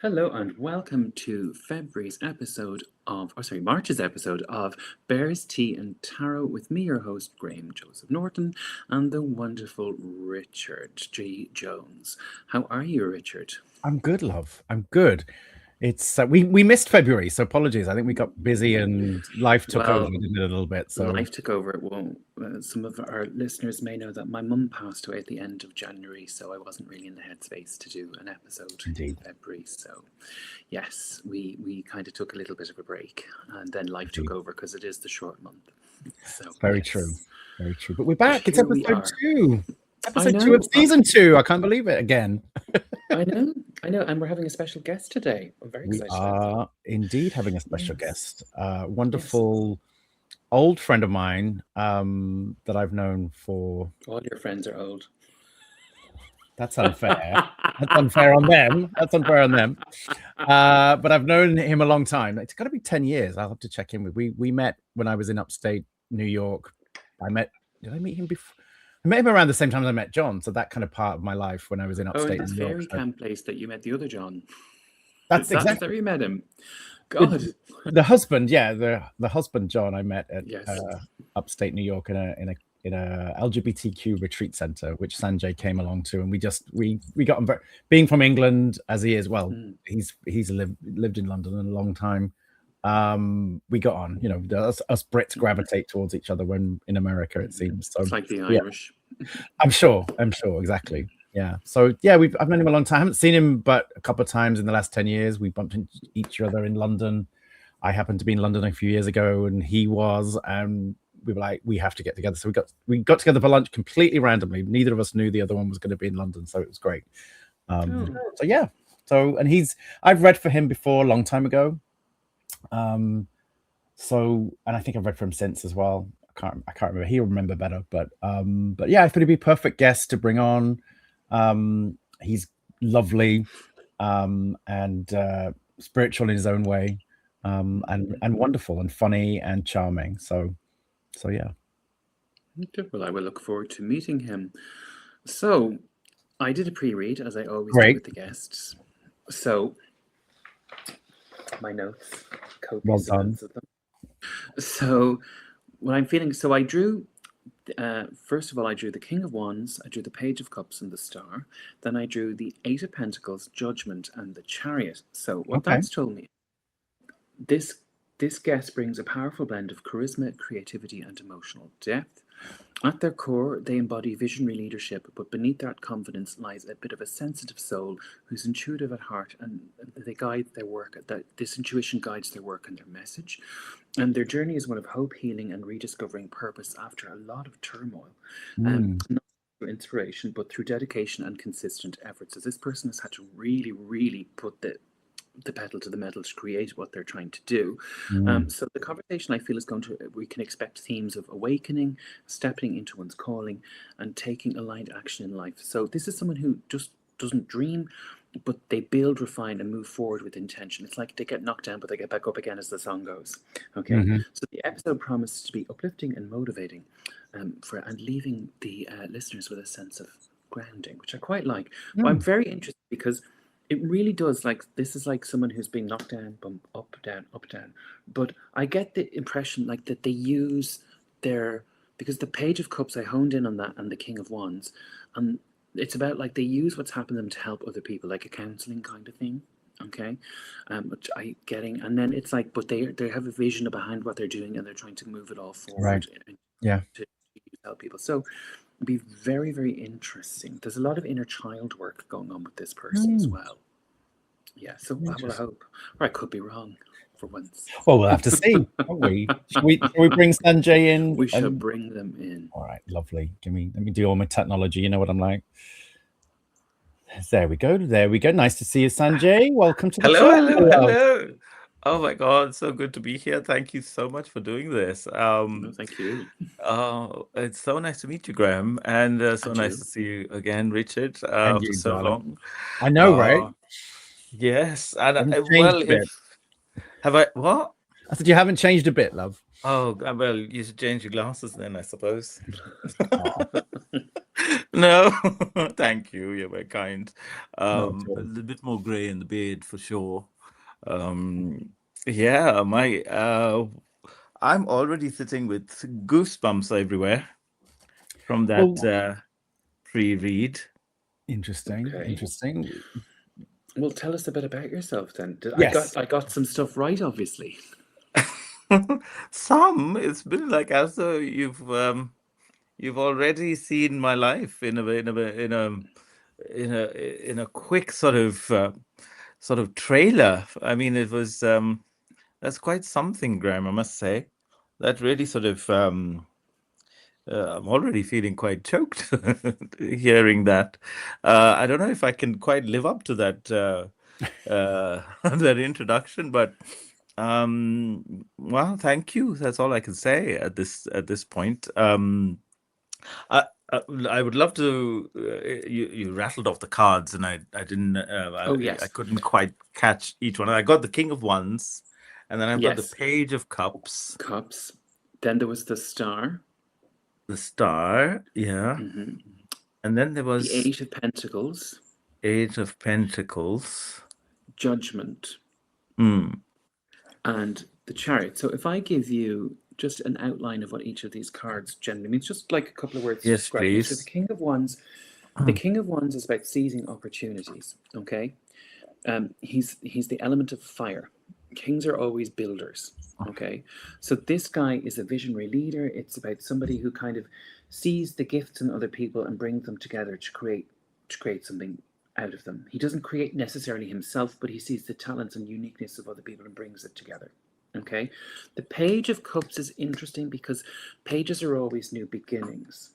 Hello and welcome to March's episode of Bears, Tea and Tarot with me, your host, Graham Joseph Norton, and the wonderful Richard G. Jones. How are you, Richard? I'm good, love. I'm good. It's we missed February, so apologies. I think we got busy and life took over, Well, didn't it, a little bit. So life took over. Well, some of our listeners may know that my mum passed away at the end of January, so I wasn't really in the headspace to do an episode in indeed, February. So, yes, we kind of took a little bit of a break, and then life took over because it is the short month. So very yes. true, very true. But we're back. It's Here we episode are. 2. I Episode 2 know. of season 2. I can't believe it again. I know, and we're having a special guest today. I'm very We excited about that. are indeed having a special Yes. guest, wonderful old friend of mine that I've known for. All your friends are old. That's unfair. That's unfair on them. That's unfair on them. But I've known him a long time. It's got to be 10 years. I'll have to check in with. We met when I was in upstate New York. Did I meet him before? I met him around the same time as I met John. So that kind of part of my life when I was in upstate this New York. fairy camp place that you met the other John. That's Is that where you met him? God. The husband, yeah, the husband John I met at Yes. upstate New York in a LGBTQ retreat center, which Sanjay came along to, and we got him. Being from England as he is, well, he's lived in London a long time. We got on, us Brits gravitate towards each other when in America, it seems. So it's like the Irish. I'm sure, exactly. Yeah. So yeah, I've known him a long time. I haven't seen him but a couple of times in the last 10 years. We bumped into each other in London. I happened to be in London a few years ago, and he was, and we were like, we have to get together. So we got together for lunch completely randomly. Neither of us knew the other one was going to be in London, so it was great. So yeah. So and I've read for him before a long time ago. And I think I've read for him since as well. I can't remember. He'll remember better, but yeah, I thought he'd be a perfect guest to bring on. He's lovely, and spiritual in his own way, and wonderful and funny and charming. So yeah. Well, I will look forward to meeting him. So, I did a pre-read, as I always Great. do with the guests. So, my notes, Well done. of them. So, what I'm feeling, so I drew, first of all, I drew the King of Wands, I drew the Page of Cups and the Star, then I drew the Eight of Pentacles, Judgment, and the Chariot. So, what that's told me, this guest brings a powerful blend of charisma, creativity, and emotional depth. At their core, they embody visionary leadership, but beneath that confidence lies a bit of a sensitive soul who's intuitive at heart, and they guide their work. That this intuition guides their work and their message. And their journey is one of hope, healing, and rediscovering purpose after a lot of turmoil. Not through inspiration, but through dedication and consistent efforts. So this person has had to really, really put the pedal to the metal to create what they're trying to do. So the conversation, I feel, we can expect themes of awakening, stepping into one's calling, and taking aligned action in life. So this is someone who just doesn't dream, but they build, refine, and move forward with intention. It's like they get knocked down, but they get back up again, as the song goes. Okay. So the episode promises to be uplifting and motivating, and leaving the listeners with a sense of grounding, which I quite like. But I'm very interested because it really does, this is like someone who's been knocked down, bump, up, down, up, down. But I get the impression that they use because the Page of Cups, I honed in on that, and the King of Wands. And it's about they use what's happened to them to help other people, like a counseling kind of thing. Okay. Which and then it's but they have a vision behind what they're doing, and they're trying to move it all forward. Right. Yeah. To help people. So it'd be very, very interesting. There's a lot of inner child work going on with this person as well. Yeah, so I will hope. Or I could be wrong for once. Well, we'll have to see, won't we? Shall we bring Sanjay in? We should bring them in. All right, lovely. Let me do all my technology. You know what I'm like. There we go. Nice to see you, Sanjay. Welcome to the show. Hello. Oh my God, so good to be here. Thank you so much for doing this. No, thank you. It's so nice to meet you, Graham, and so nice to see you again, Richard, for so long. I know, right? Yes, and have I what? I said you haven't changed a bit, love. Oh well, you should change your glasses then, I suppose. No, thank you. You're very kind. Not A at all. little bit more gray in the beard for sure. Yeah, I'm already sitting with goosebumps everywhere from Well, that pre-read. interesting. Okay. Interesting. Well, tell us a bit about yourself then. Yes. I got some stuff right, obviously. It's been like as though you've already seen my life in a quick sort of trailer. I mean, it was that's quite something, Graham, I must say. That really sort of I'm already feeling quite choked hearing that. I don't know if I can quite live up to that that introduction, but well, thank you. That's all I can say at this point. I, I would love to. You rattled off the cards, and I didn't. Oh, I yes. couldn't quite catch each one. I got the King of Wands, and then I've got the Yes. Page of Cups, Cups. Then there was the Star. the Star, yeah, and then there The was Eight of Pentacles. Eight of Pentacles, Judgment. Mm. And the Chariot. So if I give you just an outline of what each of these cards generally means, just like a couple of words to Yes, describe you. So the please. King of Wands, the King of Wands is about seizing opportunities. Okay, he's the element of fire. Kings are always builders. Okay, so this guy is a visionary leader. It's about somebody who kind of sees the gifts in other people and brings them together to create something out of them. He doesn't create necessarily himself, but he sees the talents and uniqueness of other people and brings it together. Okay, the Page of Cups is interesting because pages are always new beginnings.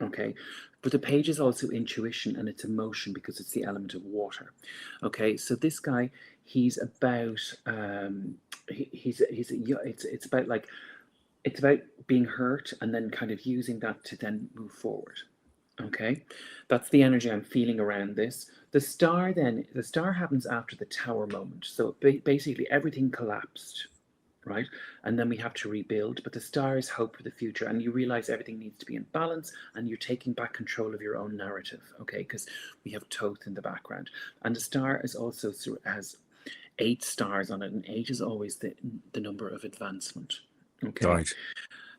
Okay, but the page is also intuition and it's emotion because it's the element of water. Okay, so this guy, he's about it's about like it's about being hurt and then kind of using that to then move forward. Okay, that's the energy I'm feeling around this. The star happens after the tower moment. So basically everything collapsed, right? And then we have to rebuild. But the star is hope for the future, and you realize everything needs to be in balance, and you're taking back control of your own narrative, okay? Because we have Thoth in the background, and the star is also has 8 stars on it, and 8 is always the number of advancement. Okay. Right.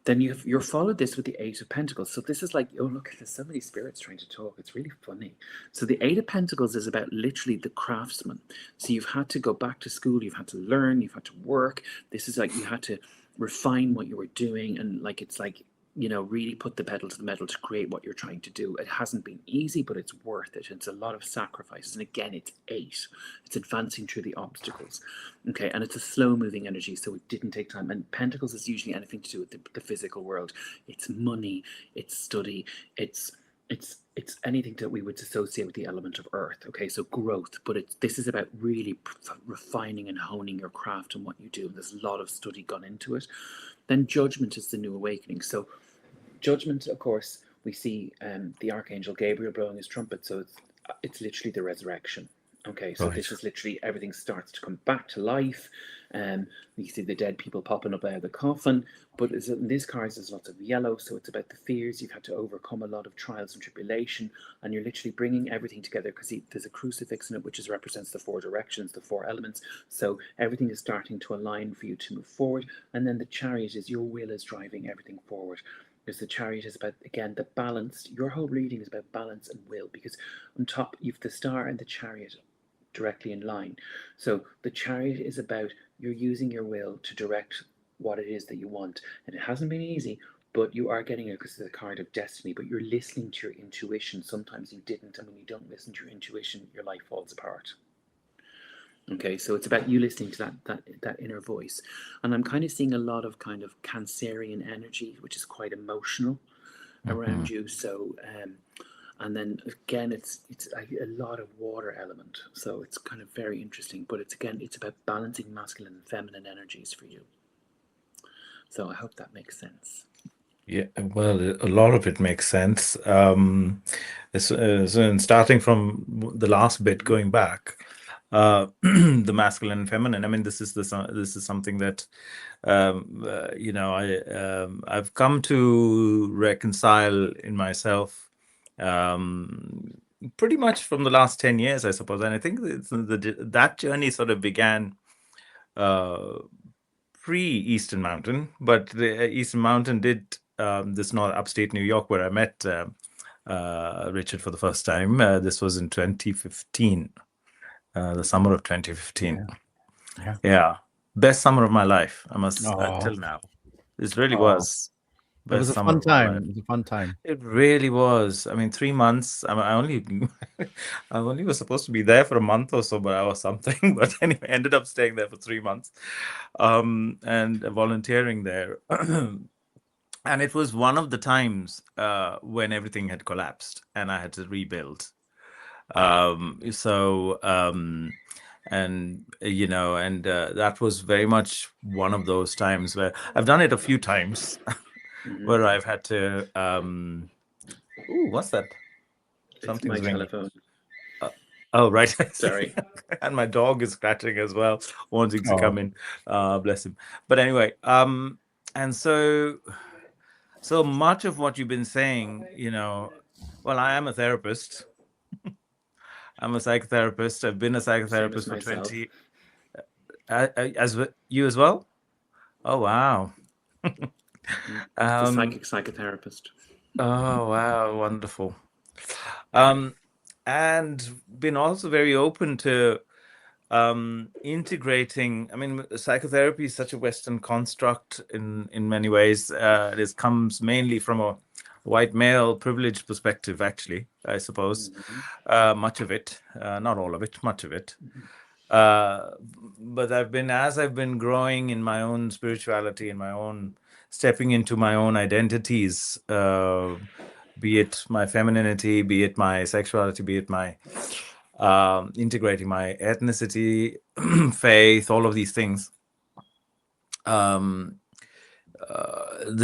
Then you're followed this with the Eight of Pentacles. So this is like, oh look, there's so many spirits trying to talk. It's really funny. So the Eight of Pentacles is about literally the craftsman. So you've had to go back to school, you've had to learn, you've had to work. This is like you had to refine what you were doing, and like it's like, you know, really put the pedal to the metal to create what you're trying to do. It hasn't been easy, but it's worth it. It's a lot of sacrifices. And again, it's 8. It's advancing through the obstacles. Okay, and it's a slow moving energy, so it didn't take time. And Pentacles is usually anything to do with the physical world. It's money, it's study, it's anything that we would associate with the element of earth. Okay, so growth, but this is about really refining and honing your craft and what you do. And there's a lot of study gone into it. Then Judgment is the new awakening. So Judgment, of course, we see the Archangel Gabriel blowing his trumpet, so it's literally the resurrection. Okay, so this is literally everything starts to come back to life. You see the dead people popping up out of the coffin, but in this card there's lots of yellow, so it's about the fears. You've had to overcome a lot of trials and tribulation, and you're literally bringing everything together because there's a crucifix in it, which represents the 4 directions, the 4 elements. So everything is starting to align for you to move forward. And then the Chariot is your will is driving everything forward. Because the Chariot is about, again, the balance. Your whole reading is about balance and will, because on top you've the Star and the Chariot directly in line. So the Chariot is about you're using your will to direct what it is that you want. And it hasn't been easy, but you are getting it because it's a card of destiny. But you're listening to your intuition. Sometimes you didn't, and when you don't listen to your intuition, your life falls apart. Okay, so it's about you listening to that inner voice. And I'm kind of seeing a lot of kind of Cancerian energy, which is quite emotional around you. So and then again it's a lot of water element, so it's kind of very interesting. But it's about balancing masculine and feminine energies for you. So I hope that makes sense. Yeah, well, a lot of it makes sense. So starting from the last bit, going back, the masculine and feminine. I mean, this is something that you know, I've come to reconcile in myself pretty much from the last 10 years, I suppose. And I think that journey sort of began pre-Eastern Mountain, but the Eastern Mountain did this not upstate New York where I met Richard for the first time. This was in 2015, the summer of 2015. Yeah. Best summer of my life, I must, till now. This really was. It was a fun time. It was a fun time. It really was. I mean, 3 months. I only, I only was supposed to be there for a month or so, but I was something. But anyway, ended up staying there for 3 months, and volunteering there. And it was one of the times when everything had collapsed and I had to rebuild. And that was very much one of those times where I've done it a few times. Where I've had to ooh, what's that? Something's my ringing. telephone. Oh, right. Sorry. And my dog is scratching as well, wanting to come in. Bless him. But anyway, and so much of what you've been saying, well, I am a therapist. I'm a psychotherapist. I've been a psychotherapist for 20. As you as well? Oh, wow. The psychic psychotherapist. Oh, wow. Wonderful. And been also very open to integrating. I mean, psychotherapy is such a Western construct in many ways. It comes mainly from a white male privileged perspective, actually, I suppose. Much of it, not all of it, much of it. But as I've been growing in my own spirituality, in my own stepping into my own identities, be it my femininity, be it my sexuality, be it my integrating my ethnicity, faith, all of these things. The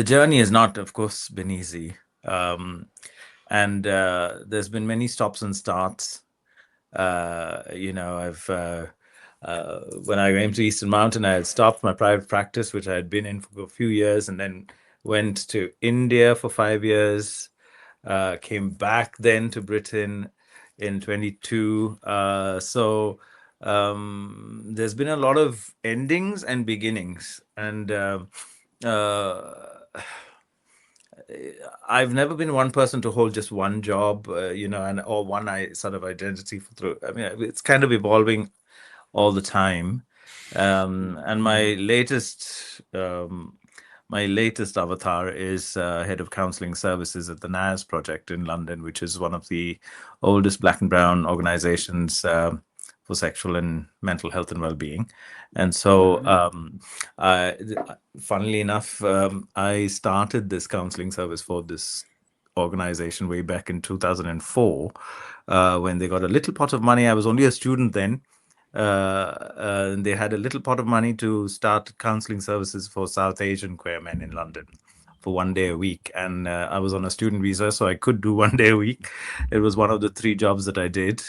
journey has not, of course, been easy. And there's been many stops and starts. I've when I came to Eastern Mountain, I had stopped my private practice, which I had been in for a few years, and then went to India for 5 years. Came back then to Britain in 22. There's been a lot of endings and beginnings, and I've never been one person to hold just one job, or one sort of identity through. I mean, it's kind of evolving all the time. And my latest avatar is head of counseling services at the NAS project in London, which is one of the oldest Black and Brown organizations for sexual and mental health and well-being. And so, funnily enough, I started this counseling service for this organization way back in 2004 when they got a little pot of money. I was only a student then. They had a little pot of money to start counseling services for South Asian queer men in London for 1 day a week. And I was on a student visa, so I could do 1 day a week. It was one of the 3 jobs that I did.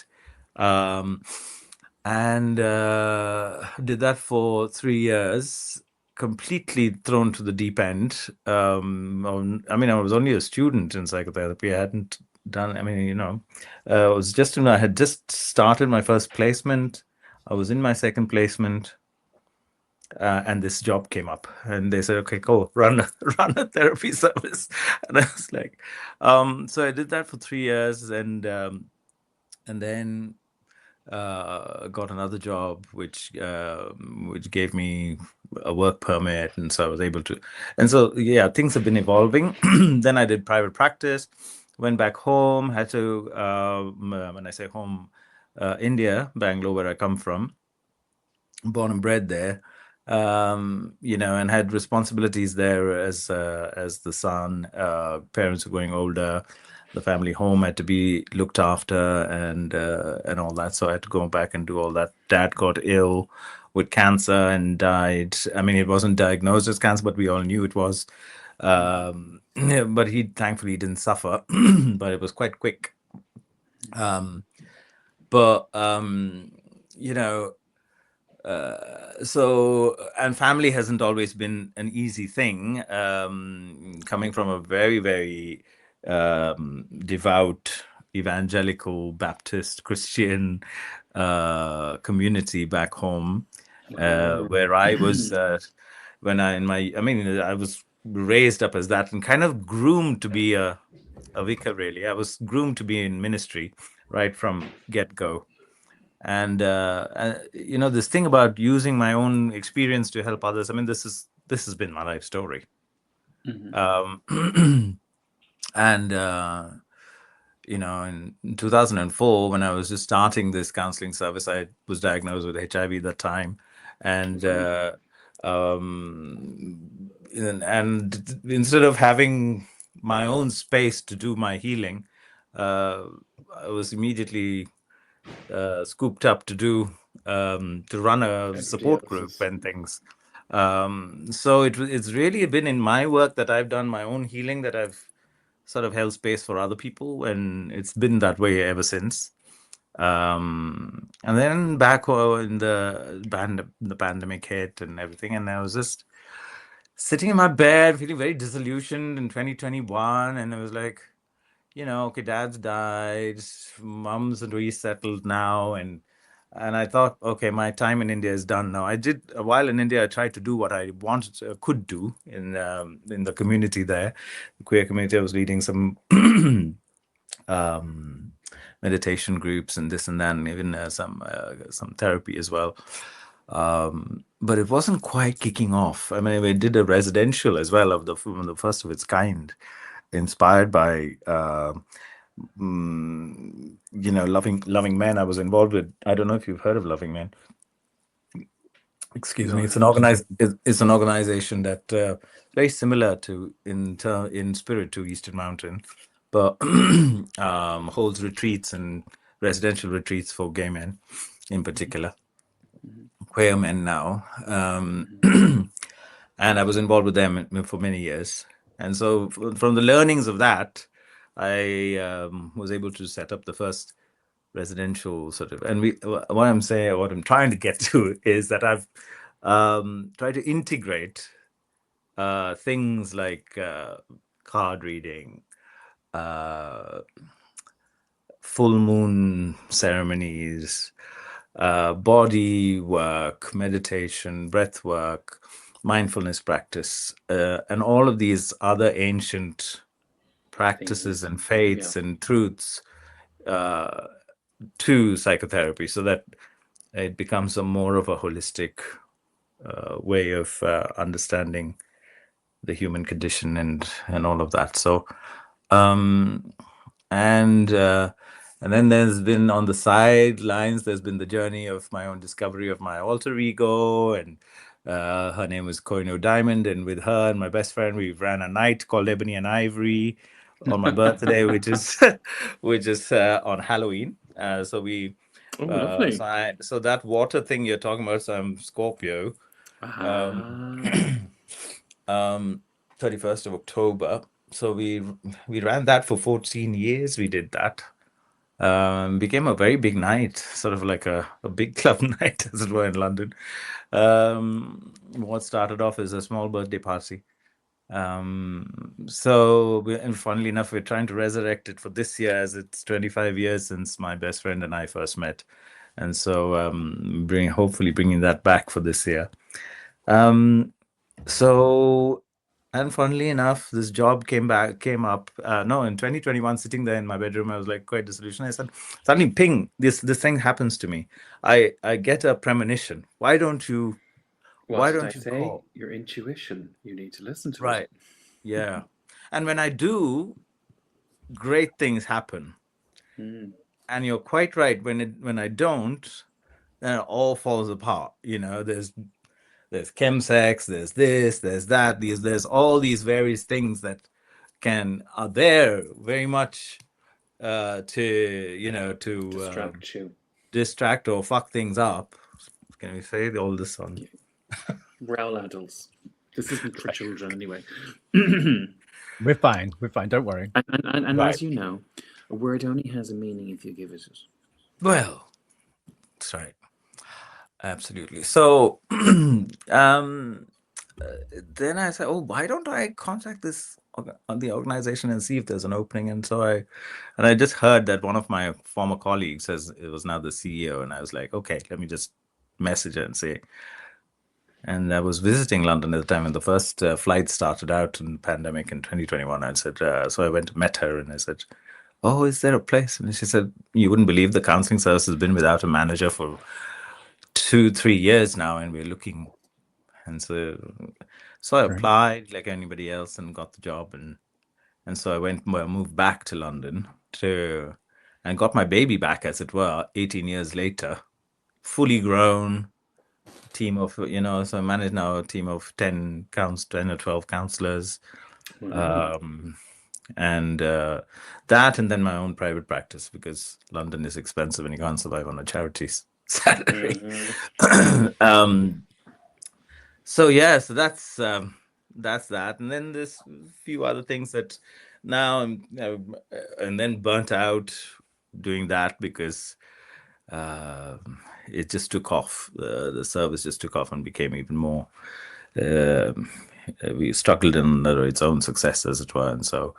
And did that for 3 years, completely thrown to the deep end. I was only a student in psychotherapy. I hadn't done, I had just started my first placement. I was in my second placement, and this job came up, and they said, "Okay, go run a therapy service." And I was like, so I did that for 3 years, and then got another job, which gave me a work permit, and so I was able to. And so, yeah, things have been evolving. Then I did private practice, went back home, had to, when I say home, India, Bangalore, where I come from, born and bred there, and had responsibilities there as the son. Parents were growing older. The family home had to be looked after, and all that. So I had to go back and do all that. Dad got ill with cancer and died. I mean, it wasn't diagnosed as cancer, but we all knew it was. But he thankfully didn't suffer, but it was quite quick. And family hasn't always been an easy thing. Coming from a very, very devout evangelical Baptist Christian community back home, where I was when I in my I mean I was raised up as that and kind of groomed to be a vicar. Really, I was groomed to be in ministry right from get go. And you know, this thing about using my own experience to help others. I mean, this has been my life story. And you know, in 2004, when I was just starting this counseling service, I was diagnosed with HIV at that time, and and instead of having my own space to do my healing, I was immediately scooped up to do to run a Everybody support group else's. and things. So it's really been in my work that I've done my own healing, that I've sort of held space for other people, and it's been that way ever since. And then back in the pandemic hit and everything, and I was just sitting in my bed feeling very disillusioned in 2021, and I was like, you know, okay, dad's died, mom's resettled now, and I thought, okay, my time in India is done now. I did a while in India. I tried to do what I wanted to, could do in the community there, the queer community. I was leading some meditation groups and this and that, and even some therapy as well. But it wasn't quite kicking off. I mean, we did a residential as well of the first of its kind, inspired by you know, loving men. I was involved with. I don't know if you've heard of Loving Men. Excuse No, me. I It's an haven't. It's an organization that very similar to in spirit to Eastern Mountain, but holds retreats and residential retreats for gay men, in particular, queer men now. And I was involved with them for many years. And so, from the learnings of that, I was able to set up the first residential sort of. And what I'm saying, what I'm trying to get to is that I've tried to integrate things like card reading, uh, full moon ceremonies, body work, meditation, breath work, mindfulness practice, and all of these other ancient practices Things. and Yeah. faiths and truths to psychotherapy, so that it becomes a more of a holistic way of understanding the human condition and all of that. So um, and then there's been, on the sidelines, there's been the journey of my own discovery of my alter ego, and her name was Koino Diamond, and with her and my best friend we ran a night called Ebony and Ivory on my birthday, which is which is on Halloween. So we Oh, lovely. so that water thing you're talking about, so I'm Scorpio. Ah. 31st of October. So we ran that for 14 years. We did that. Became a very big night, sort of like a big club night, as it were, in London. What started off as a small birthday party. And funnily enough, we're trying to resurrect it for this year, as it's 25 years since my best friend and I first met. And so hopefully bringing that back for this year. So, and funnily enough, this job came up. No, in 2021, sitting there in my bedroom, I was like quite disillusioned. I said, suddenly, ping, this thing happens to me. I get a premonition. Why don't you What did I say? call? Your intuition. You need to listen to it. Right. Yeah. And when I do, great things happen. Mm. And you're quite right. When I don't, then it all falls apart. You know, there's chemsex, there's this, there's that, there's all these various things that are there very much to, you know, to Distract you. distract or fuck things up. Can we say all this on? Yeah. We're all adults. This isn't for children anyway. We're fine. We're fine. Don't worry. And Right. as you know, a word only has a meaning if you give it. Well, that's right. Absolutely. So, then I said, oh, why don't I contact the organization and see if there's an opening? And so I just heard that one of my former colleagues it was now the CEO, and I was like, okay, let me just message her and say. And I was visiting London at the time when the first flight started out in the pandemic in 2021. I said, so I went to met her and I said, oh, is there a place? And she said, you wouldn't believe the counseling service has been without a manager for 2-3 years now, and we're looking. And so I applied like anybody else and got the job, and so I moved back to London and got my baby back, as it were, 18 years later, fully grown team of, so I manage now a team of 10 or 12 counselors. Wow. And that, and then my own private practice, because London is expensive and you can't survive on a charity's salary. So yeah, so that's that, and then there's a few other things that now I'm and then burnt out doing that because it just took off. The service just took off and became even more. We struggled in its own success, as it were, and so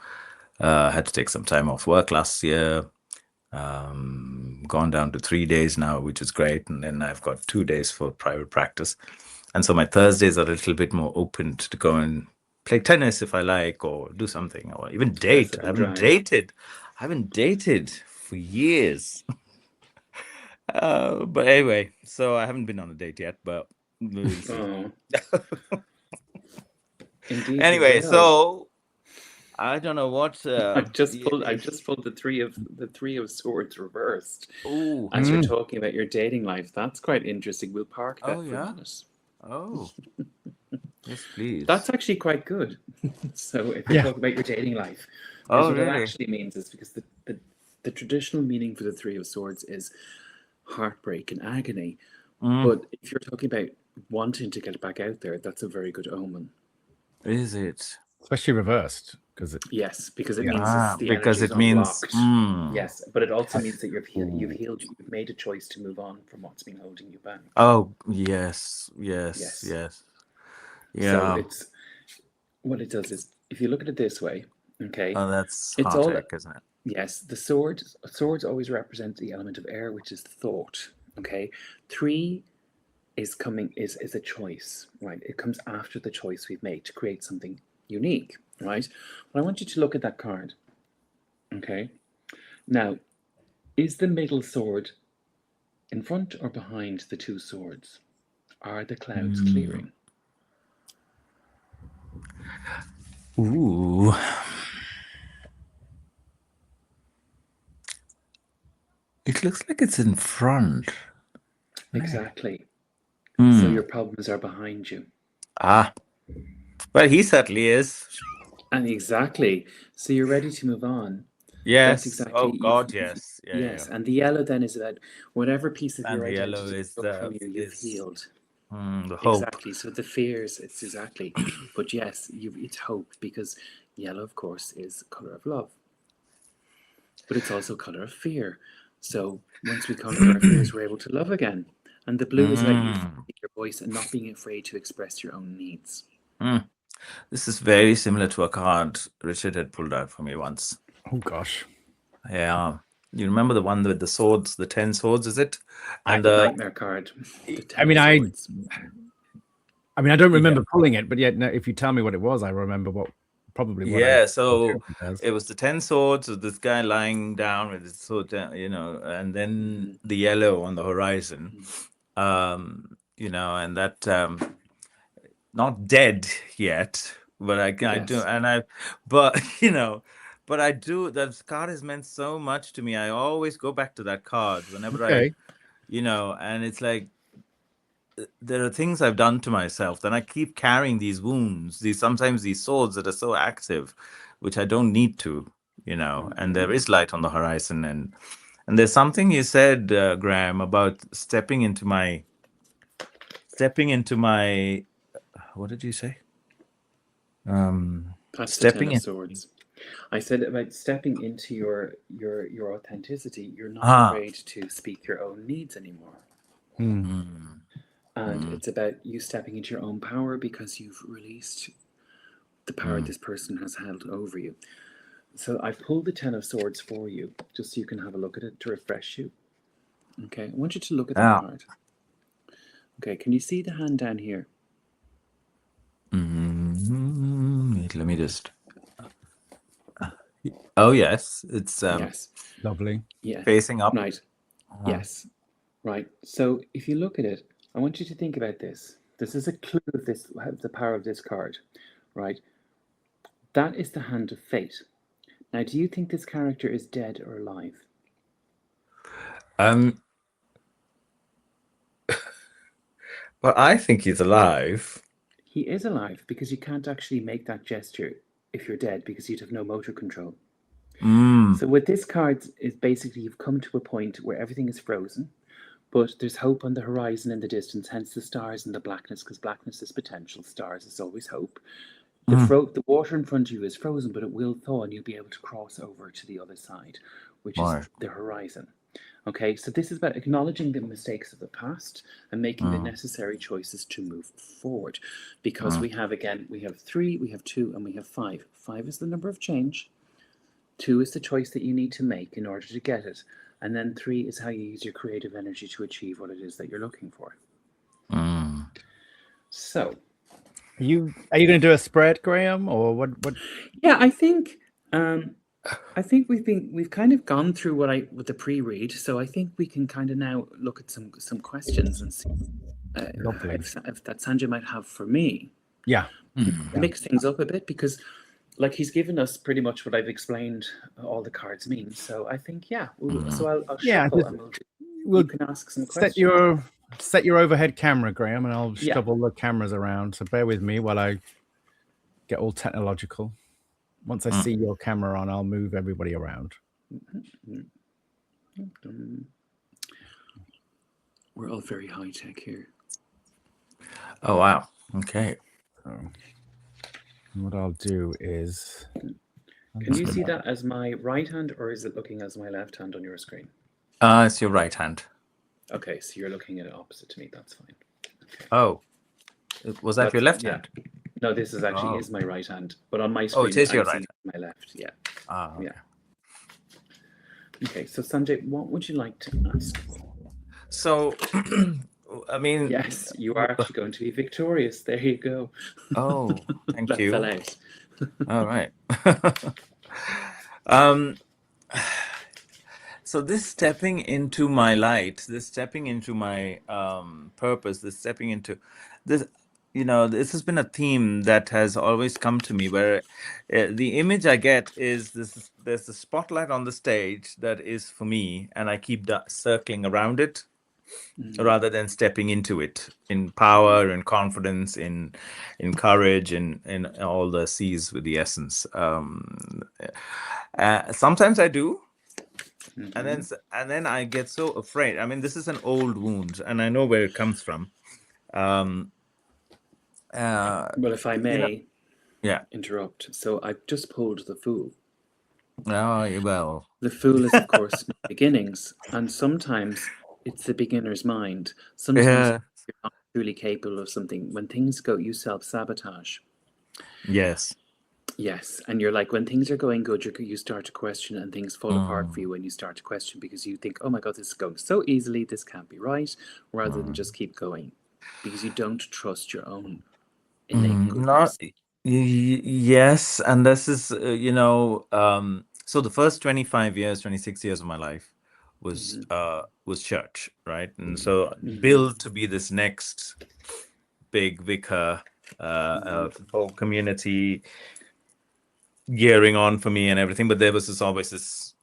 I had to take some time off work last year. Gone down to 3 days now, which is great, and then I've got 2 days for private practice, and so my Thursdays are a little bit more open to go and play tennis if I like, or do something, or even date. I haven't dated for years. But anyway, so I haven't been on a date yet, but we'll see. Indeed. Anyway, so I don't know what I've just pulled the three of swords reversed. As you're talking about your dating life, that's quite interesting. We'll park that for a minute. Oh, yes, please. That's actually quite good. So if you're talking about your dating life, what that actually means is because the traditional meaning for the Three of Swords is heartbreak and agony. But if you're talking about wanting to get back out there, that's a very good omen. Is it? Especially reversed, because it means unlocked. Yes, but it also means that you've healed, you've made a choice to move on from what's been holding you back. Oh, yes. Yeah. So it's what it does is, if you look at it this way, okay. Oh, that's it's heartache, isn't it? Yes, the swords always represent the element of air, which is thought. Okay, 3 is a choice, right? It comes after the choice we've made to create something unique, right? But I want you to look at that card. Okay. Now, is the middle sword in front or behind the 2 swords? Are the clouds clearing? Ooh. It looks like it's in front. Exactly. So your problems are behind you. Well, he certainly is. And exactly. So you're ready to move on. Yes. That's exactly. Oh God, yes. Yes. And the yellow then is that whatever piece of your identity yellow is from you, you've healed. The hope. Exactly. So the fears, it's exactly. But yes, it's hope, because yellow, of course, is color of love. But it's also color of fear. So once we conquer our fears, we're able to love again. And the blue is about you finding your voice and not being afraid to express your own needs. This is very similar to a card Richard had pulled out for me once. Oh gosh. Yeah. You remember the one with the swords, the 10 swords, is it? And the nightmare card. I mean, I don't remember pulling it, but yet, no, if you tell me what it was, I remember what. So it was the 10 swords of this guy lying down with his sword, and then the yellow on the horizon, and that not dead yet, but I do, and but I do. That card has meant so much to me. I always go back to that card whenever and it's like, there are things I've done to myself, then I keep carrying these wounds, sometimes these swords that are so active, which I don't need to, and there is light on the horizon. And there's something you said, Graham, about stepping into my, what did you say? Stepping in swords. I said about stepping into your authenticity. You're not afraid to speak your own needs anymore. And it's about you stepping into your own power because you've released the power this person has held over you. So I pulled the Ten of Swords for you, just so you can have a look at it to refresh you. Okay, I want you to look at that card. Okay, can you see the hand down here? Let me just. Oh yes, it's Yes. Lovely. Yeah. facing up. Right. Yes. Right. So if you look at it, I want you to think about this. This is a clue of this, the power of this card, right? That is the hand of fate. Now, do you think this character is dead or alive? Well, I think he's alive. He is alive because you can't actually make that gesture if you're dead because you'd have no motor control. So with this card is basically you've come to a point where everything is frozen, but there's hope on the horizon in the distance, hence the stars and the blackness, because blackness is potential, stars is always hope. The water in front of you is frozen, but it will thaw and you'll be able to cross over to the other side, which is the horizon. Okay, so this is about acknowledging the mistakes of the past and making the necessary choices to move forward. Because we have 3, we have 2, and we have 5. 5 is the number of change. 2 is the choice that you need to make in order to get it. And then 3 is how you use your creative energy to achieve what it is that you're looking for. So, are you going to do a spread, Graham, or what? Yeah, I think we've kind of gone through with the pre-read, so I think we can kind of now look at some questions and see if that Sanjay might have for me. Yeah. Mix things up a bit because, like, he's given us pretty much what I've explained all the cards mean. So I think so I'll shuffle and you can ask some questions. Set your overhead camera, Graham, and I'll shuffle the cameras around. So bear with me while I get all technological. Once I see your camera on, I'll move everybody around. We're all very high tech here. Oh wow! Okay. So what I'll do is. Can you see that as my right hand, or is it looking as my left hand on your screen? It's your right hand. Okay, so you're looking at it opposite to me. That's fine. Okay. Oh, was that your left hand? No, this is actually is my right hand, but on my screen, it is your right. My left. Yeah. Okay. Yeah. Okay, so Sanjay, what would you like to ask? So, I mean, yes, you are actually going to be victorious. There you go. Oh, thank that you. Fell out. All right. So this stepping into my light, this stepping into my purpose, this stepping into this, this has been a theme that has always come to me where the image I get is there's the spotlight on the stage that is for me, and I keep circling around it rather than stepping into it in power and confidence, in courage, in all the C's with the essence. Sometimes I do. And then I get so afraid. I mean, this is an old wound, and I know where it comes from. Well, if I may, interrupt. So I've just pulled the Fool. Oh, well. The Fool is, of course, beginnings, and sometimes it's the beginner's mind. Sometimes you're not truly capable of something. When things go, you self-sabotage. Yes. Yes, and you're like, when things are going good, you start to question, and things fall apart for you when you start to question because you think, oh my God, this is going so easily, this can't be right, rather than just keep going because you don't trust your own innate goodness. Yes, and this is, so the first 25 years, 26 years of my life was church, right? And so built to be this next big vicar, whole community gearing on for me and everything, but there was always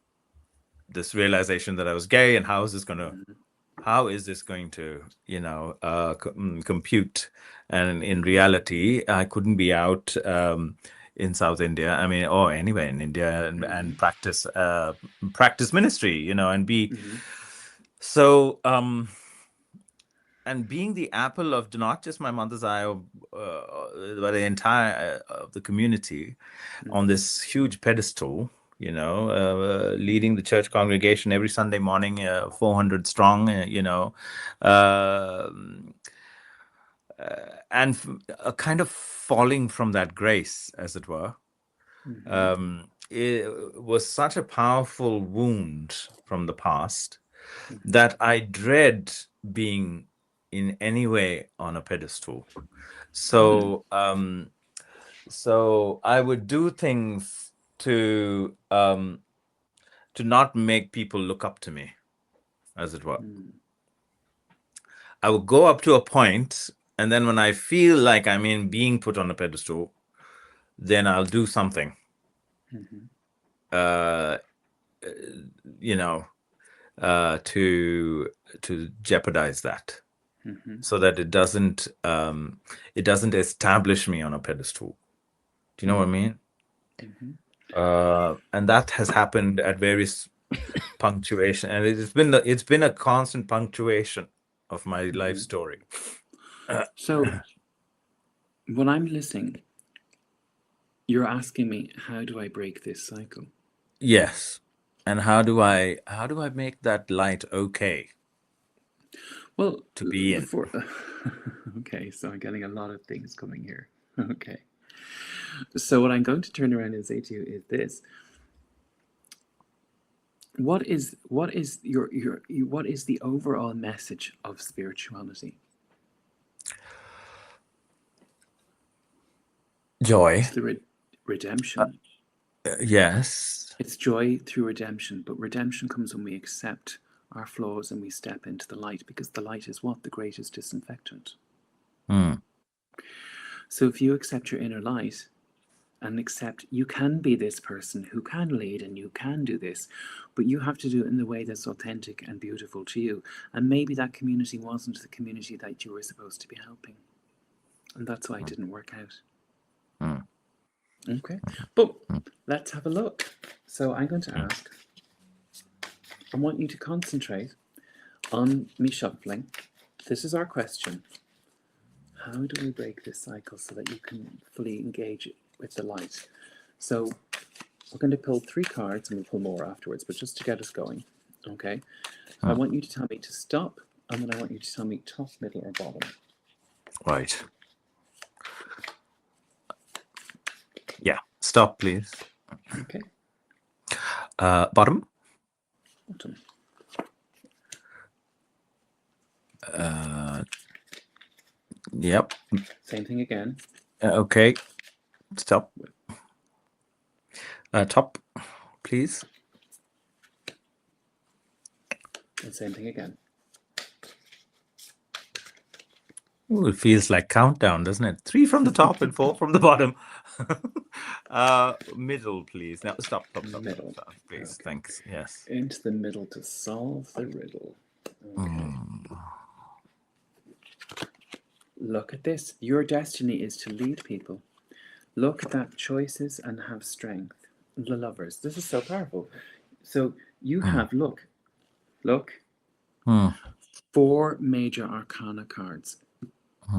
this realization that I was gay, and how is this going to compute? And in reality, I couldn't be out in South India, I mean, or anywhere in India, and practice ministry, and be so. And being the apple of not just my mother's eye, but the entire of the community, on this huge pedestal, leading the church congregation every Sunday morning, 400 strong, a kind of falling from that grace, as it were. It was such a powerful wound from the past that I dread being in any way on a pedestal. So so I would do things to not make people look up to me, as it were. I would go up to a point, and then when I feel like I'm being put on a pedestal, then I'll do something. To jeopardize that, so that it doesn't establish me on a pedestal. Do you know what I mean? And that has happened at various punctuation, and it's been a constant punctuation of my life story. So when I'm listening, you're asking me, how do I break this cycle? Yes. And how do I make that light okay? Well, to be in. Okay, so I'm getting a lot of things coming here. Okay. So what I'm going to turn around and say to you is this. What is the overall message of spirituality? Joy. It's the redemption. Yes. It's joy through redemption, but redemption comes when we accept our flaws and we step into the light, because the light is what? The greatest disinfectant. So if you accept your inner light and accept you can be this person who can lead and you can do this, but you have to do it in the way that's authentic and beautiful to you. And maybe that community wasn't the community that you were supposed to be helping. And that's why it didn't work out. Okay, but let's have a look. So I'm going to ask, I want you to concentrate on me shuffling. This is our question. How do we break this cycle so that you can fully engage with the light? So we're going to pull 3 cards, and we'll pull more afterwards, but just to get us going. Okay, so I want you to tell me to stop, and then I want you to tell me top, middle, or bottom. Right. Yeah. Stop, please. Okay. Bottom. Bottom. Yep. Same thing again. Okay. Stop. Top, please. And same thing again. Ooh, it feels like countdown, doesn't it? 3 from the top and 4 from the bottom. Middle, please. Now, stop, Middle. stop, please. Okay. Thanks. Yes. Into the middle to solve the riddle. Okay. Look at this. Your destiny is to lead people. Look at that. Choices and have strength. The Lovers. This is so powerful. So you have, look. 4 major arcana cards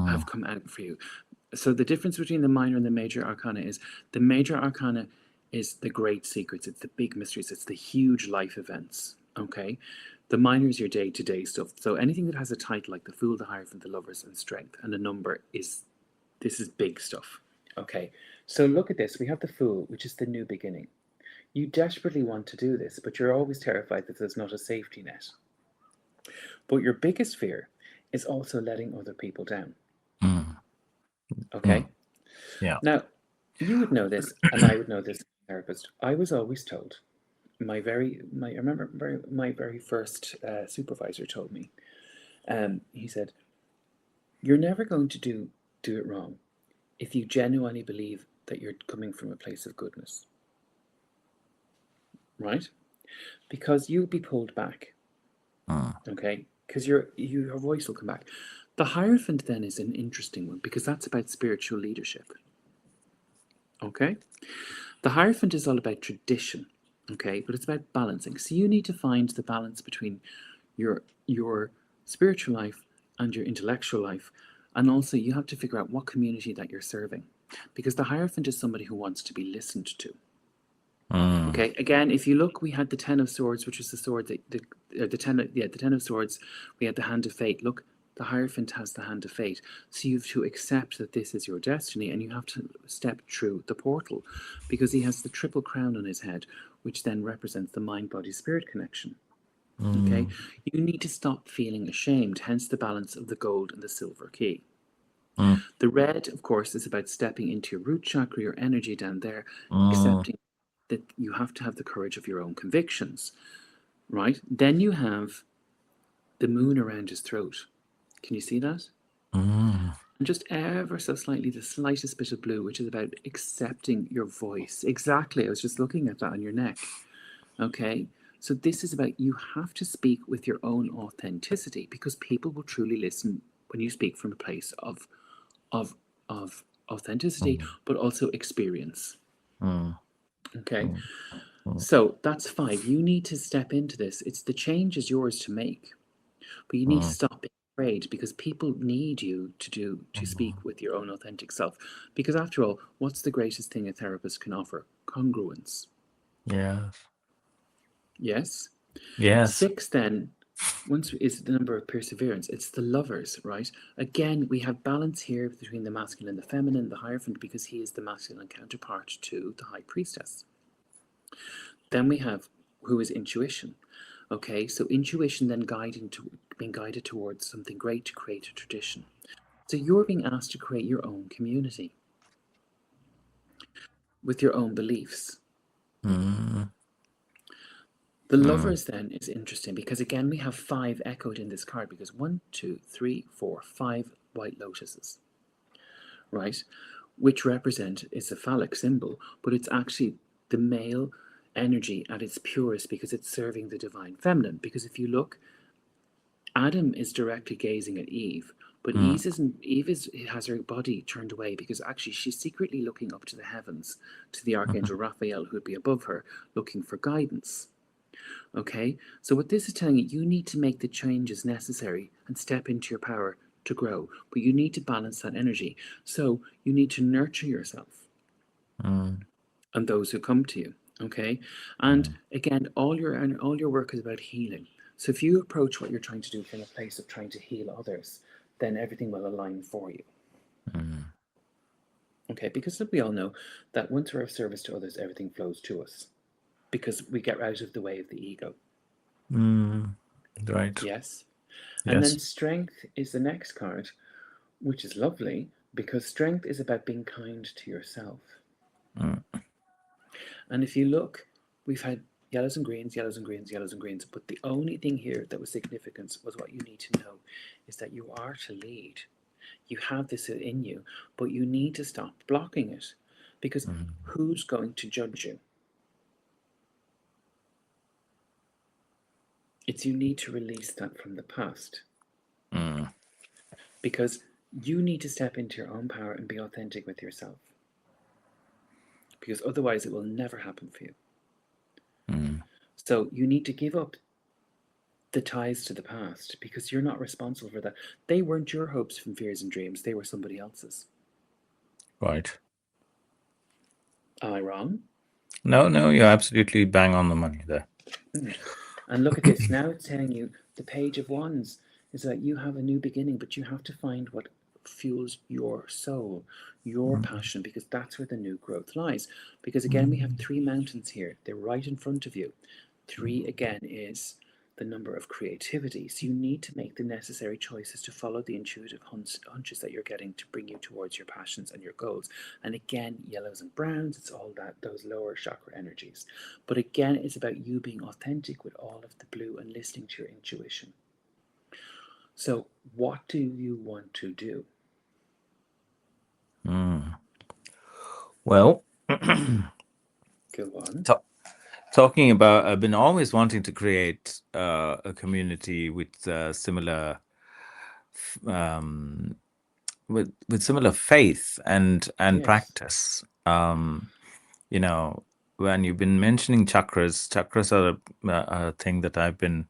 have come out for you. So the difference between the minor and the major arcana is the major arcana is the great secrets. It's the big mysteries. It's the huge life events. Okay. The minor is your day-to-day stuff. So anything that has a title like the Fool, the Hierophant, the Lovers, and Strength, and a number this is big stuff. Okay. So look at this. We have the Fool, which is the new beginning. You desperately want to do this, but you're always terrified that there's not a safety net. But your biggest fear is also letting other people down. Okay? Yeah. Now, you would know this, and I would know this as a therapist. I was always told, my very first supervisor told me, he said, you're never going to do it wrong if you genuinely believe that you're coming from a place of goodness. Right? Because you'll be pulled back. Okay? Because your voice will come back. The Hierophant then is an interesting one, because that's about spiritual leadership. Okay? The Hierophant is all about tradition. Okay? But it's about balancing. So you need to find the balance between your spiritual life and your intellectual life. And also you have to figure out what community that you're serving. Because the Hierophant is somebody who wants to be listened to. Okay, again, if you look, we had the 10 of Swords, which is the sword, the 10 of Swords. We had the Hand of Fate. Look, The Hierophant has the hand of fate. So you have to accept that this is your destiny, and you have to step through the portal, because he has the triple crown on his head, which then represents the mind, body, spirit connection. Okay, you need to stop feeling ashamed, hence the balance of the gold and the silver key. The red, of course, is about stepping into your root chakra, your energy down there, accepting that you have to have the courage of your own convictions, right? Then you have the moon around his throat. Can you see that? And just ever so slightly, the slightest bit of blue, which is about accepting your voice. Exactly. I was just looking at that on your neck. Okay. So this is about, you have to speak with your own authenticity, because people will truly listen when you speak from a place of authenticity, but also experience. Okay. So that's 5. You need to step into this. It's the change is yours to make, but you need to stop being afraid, because people need you to speak with your own authentic self. Because after all, what's the greatest thing a therapist can offer? Congruence. Yes. Yes. Yes. 6 then, once is the number of perseverance. It's the Lovers, right? Again, we have balance here between the masculine and the feminine, the Hierophant, because he is the masculine counterpart to the High Priestess. Then we have who is intuition. Okay, so intuition then being guided towards something great, to create a tradition. So you're being asked to create your own community with your own beliefs. The Lovers then is interesting, because again we have 5 echoed in this card, because 1, 2, 3, 4, 5 white lotuses, right? Which represent, it's a phallic symbol, but it's actually the male energy at its purest, because it's serving the divine feminine. Because if you look, Adam is directly gazing at Eve, but Eve has her body turned away, because actually she's secretly looking up to the heavens, to the Archangel Raphael, who would be above her, looking for guidance. Okay, so what this is telling you, you need to make the changes necessary and step into your power to grow, but you need to balance that energy. So you need to nurture yourself and those who come to you. Okay, and again, all your work is about healing. So if you approach what you're trying to do from a place of trying to heal others, then everything will align for you. Okay, because we all know that once we're of service to others, everything flows to us, because we get out of the way of the ego. Right. Yes. And then strength is the next card, which is lovely, because strength is about being kind to yourself. And if you look, we've had yellows and greens, yellows and greens, yellows and greens, but the only thing here that was significant was what you need to know is that you are to lead. You have this in you, but you need to stop blocking it, because who's going to judge you? It's you need to release that from the past, because you need to step into your own power and be authentic with yourself, because otherwise it will never happen for you. So you need to give up the ties to the past, because you're not responsible for that. They weren't your hopes and fears and dreams. They were somebody else's. Right. Am I wrong? No, you're absolutely bang on the money there. And look at this. Now it's telling you the Page of Wands is that you have a new beginning, but you have to find what fuels your soul, your passion, because that's where the new growth lies. Because again, we have 3 mountains here. They're right in front of you. 3 again is the number of creativity. So you need to make the necessary choices to follow the intuitive hunches that you're getting to bring you towards your passions and your goals. And again, yellows and browns, it's all that, those lower chakra energies. But again, it's about you being authentic with all of the blue and listening to your intuition. So what do you want to do? Well, Go on. Talking about, I've been always wanting to create a community with similar, with similar faith and Yes. practice. You know, when you've been mentioning chakras are a thing that I've been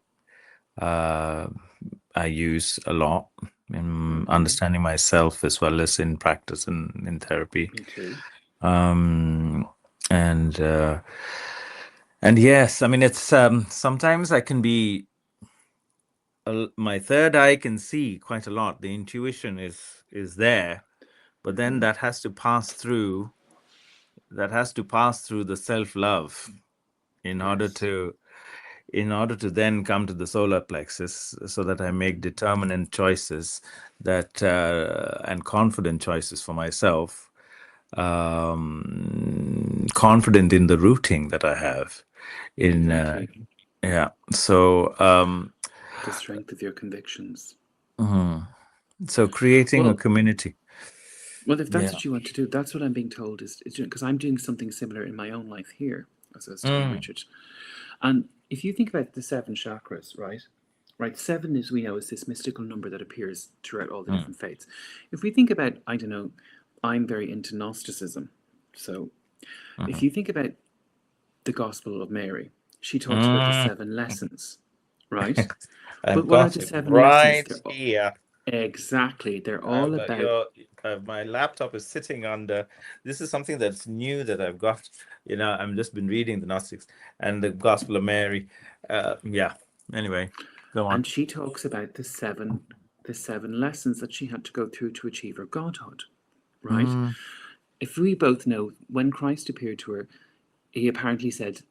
I use a lot in understanding myself as well as in practice and in therapy. Me too. And yes, I mean, it's sometimes I can be my third eye can see quite a lot. The intuition is there, but then that has to pass through. That has to pass through the self-love in order Yes. to then come to the solar plexus, so that I make determinant choices that and confident choices for myself, confident in the rooting that I have in Exactly. yeah. So The strength of your convictions. so creating a Well, community. well, if that's Yeah. what you want to do, that's what I'm being told is because I'm doing something similar in my own life here, as I was telling Richard. And if you think about the 7 chakras, right? Right, 7 is, we know, is this mystical number that appears throughout all the different faiths. If we think about, I don't know, I'm very into Gnosticism. So if you think about the Gospel of Mary, she talks about the 7 lessons, right? I've But what are got the it 7 lessons? right here. Exactly. They're I've all got about. my laptop is sitting under. This is something that's new that I've got. I've just been reading the Gnostics and the Gospel of Mary. Yeah. Anyway, go on. And she talks about the seven lessons that she had to go through to achieve her godhood, right? If we both know, when Christ appeared to her, he apparently said,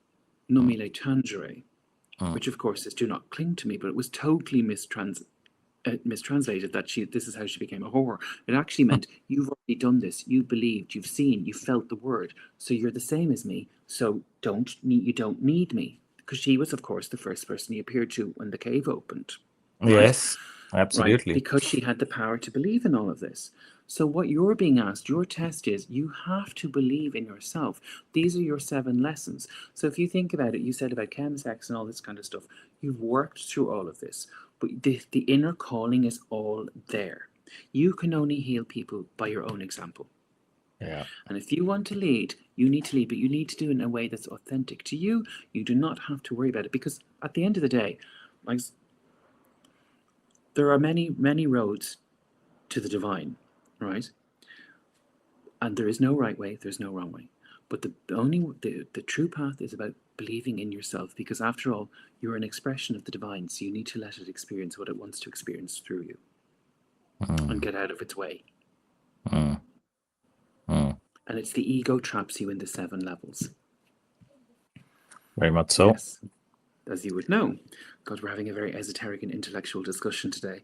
"Numile tangere," which of course is "do not cling to me," but it was totally mistranslated that this is how she became a whore. It actually meant, you've already done this, you believed, you've seen, you felt the word, so you're the same as me, so you don't need me. Because she was, of course, the first person he appeared to when the cave opened, right? Yes, Right, absolutely. because she had the power to believe in all of this. So what you're being asked, your test is, you have to believe in yourself. These are your 7 lessons. So if you think about it, you said about chemsex and all this kind of stuff, you've worked through all of this, but the inner calling is all there. You can only heal people by your own example. Yeah. And if you want to lead, you need to lead, but you need to do it in a way that's authentic to you. You do not have to worry about it, because at the end of the day, like, there are many, many roads to the divine, right? And there is no right way, there's no wrong way. But the true path is about believing in yourself, because after all, you're an expression of the divine, so you need to let it experience what it wants to experience through you and get out of its way. And it's the ego traps you in the 7 levels. Very much so. Yes. As you would know. God, we're having a very esoteric and intellectual discussion today.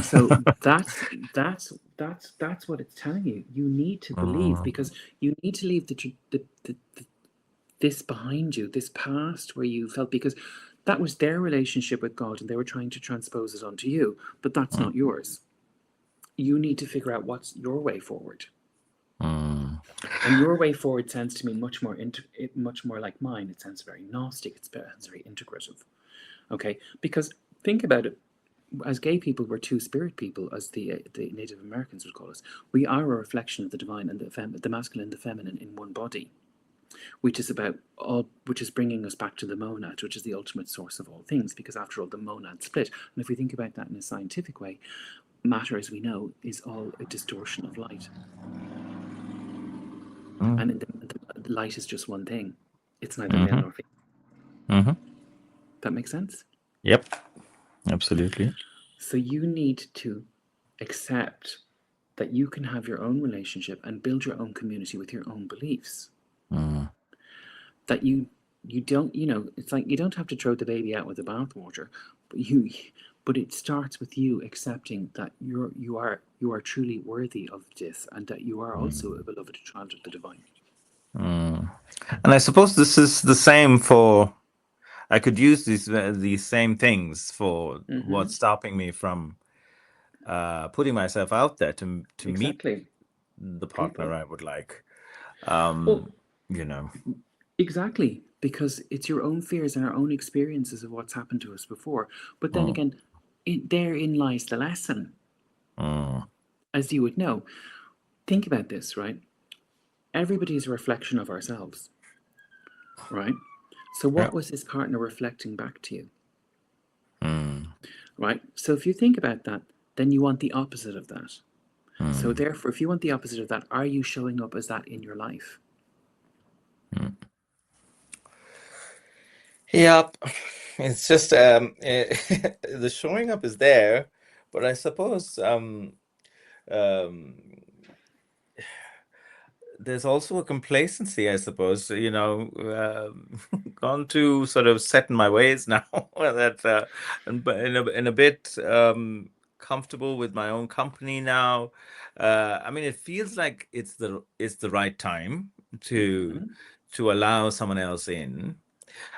So that's what it's telling you. You need to believe, because you need to leave this behind you, this past where you felt, because that was their relationship with God and they were trying to transpose it onto you, but that's not yours. You need to figure out what's your way forward. And your way forward sounds to me much more like mine. It sounds very Gnostic. It sounds very integrative. Okay, because think about it. As gay people, we're 2 spirit people, as the Native Americans would call us. We are a reflection of the divine and the masculine and the feminine in one body, which is bringing us back to the monad, which is the ultimate source of all things. Because after all, the monad split. And if we think about that in a scientific way, matter, as we know, is all a distortion of light. And the light is just one thing. It's neither male nor female. That makes sense? Yep. Absolutely. So you need to accept that you can have your own relationship and build your own community with your own beliefs. That you don't, it's like you don't have to throw the baby out with the bathwater, but it starts with you accepting that you are truly worthy of this, and that you are also a beloved child of the divine. And I suppose this is the same for. I could use these same things for what's stopping me from putting myself out there to meet Exactly. the partner People. I would like. Well, You know. exactly, because it's your own fears and our own experiences of what's happened to us before. But then again, therein lies the lesson. As you would know, think about this, right? Everybody is a reflection of ourselves, right? So what was his partner reflecting back to you? Right? So if you think about that, then you want the opposite of that. So therefore, if you want the opposite of that, are you showing up as that in your life? Yep. It's just the showing up is there, but I suppose um, there's also a complacency, I suppose, gone to sort of set in my ways now that and but in a bit comfortable with my own company now. I mean, it feels like it's the right time to to allow someone else in.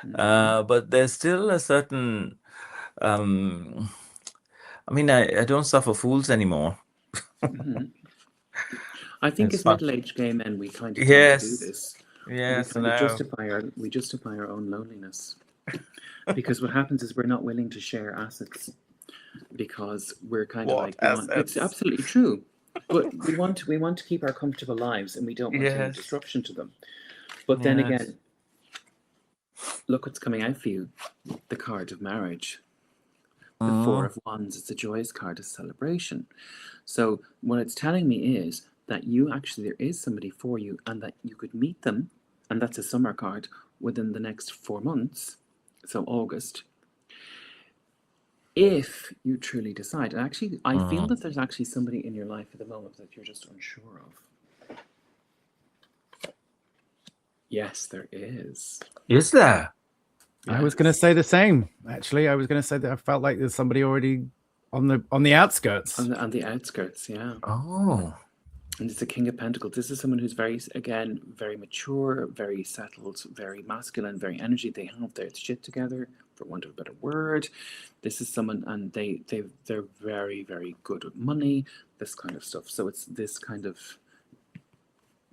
But there's still a certain I mean, I don't suffer fools anymore. I think It's as fun. middle-aged gay men, we kind of tend to do Yes. this. We Yes, I kind of know. justify our own loneliness because what happens is we're not willing to share assets because we're kind of What like it's assets? absolutely true, but we want to keep our comfortable lives and we don't want any Yes. disruption to them. But then Yes. again, look what's coming out for you: the card of marriage. The Four of Wands is a joyous card of celebration. So what it's telling me is that you actually, there is somebody for you and that you could meet them, and that's a summer card, within the next 4 months, so August, if you truly decide. And actually, I feel that there's actually somebody in your life at the moment that you're just unsure of. Yes, there is. Is there? I was going to say the same. Actually, I was going to say that I felt like there's somebody already on the outskirts. On the outskirts, yeah. Oh. And it's the King of Pentacles. This is someone who's very, again, very mature, very settled, very masculine, very energy. They have their shit together, for want of a better word. This is someone, and they're very, very good with money, this kind of stuff. So it's this kind of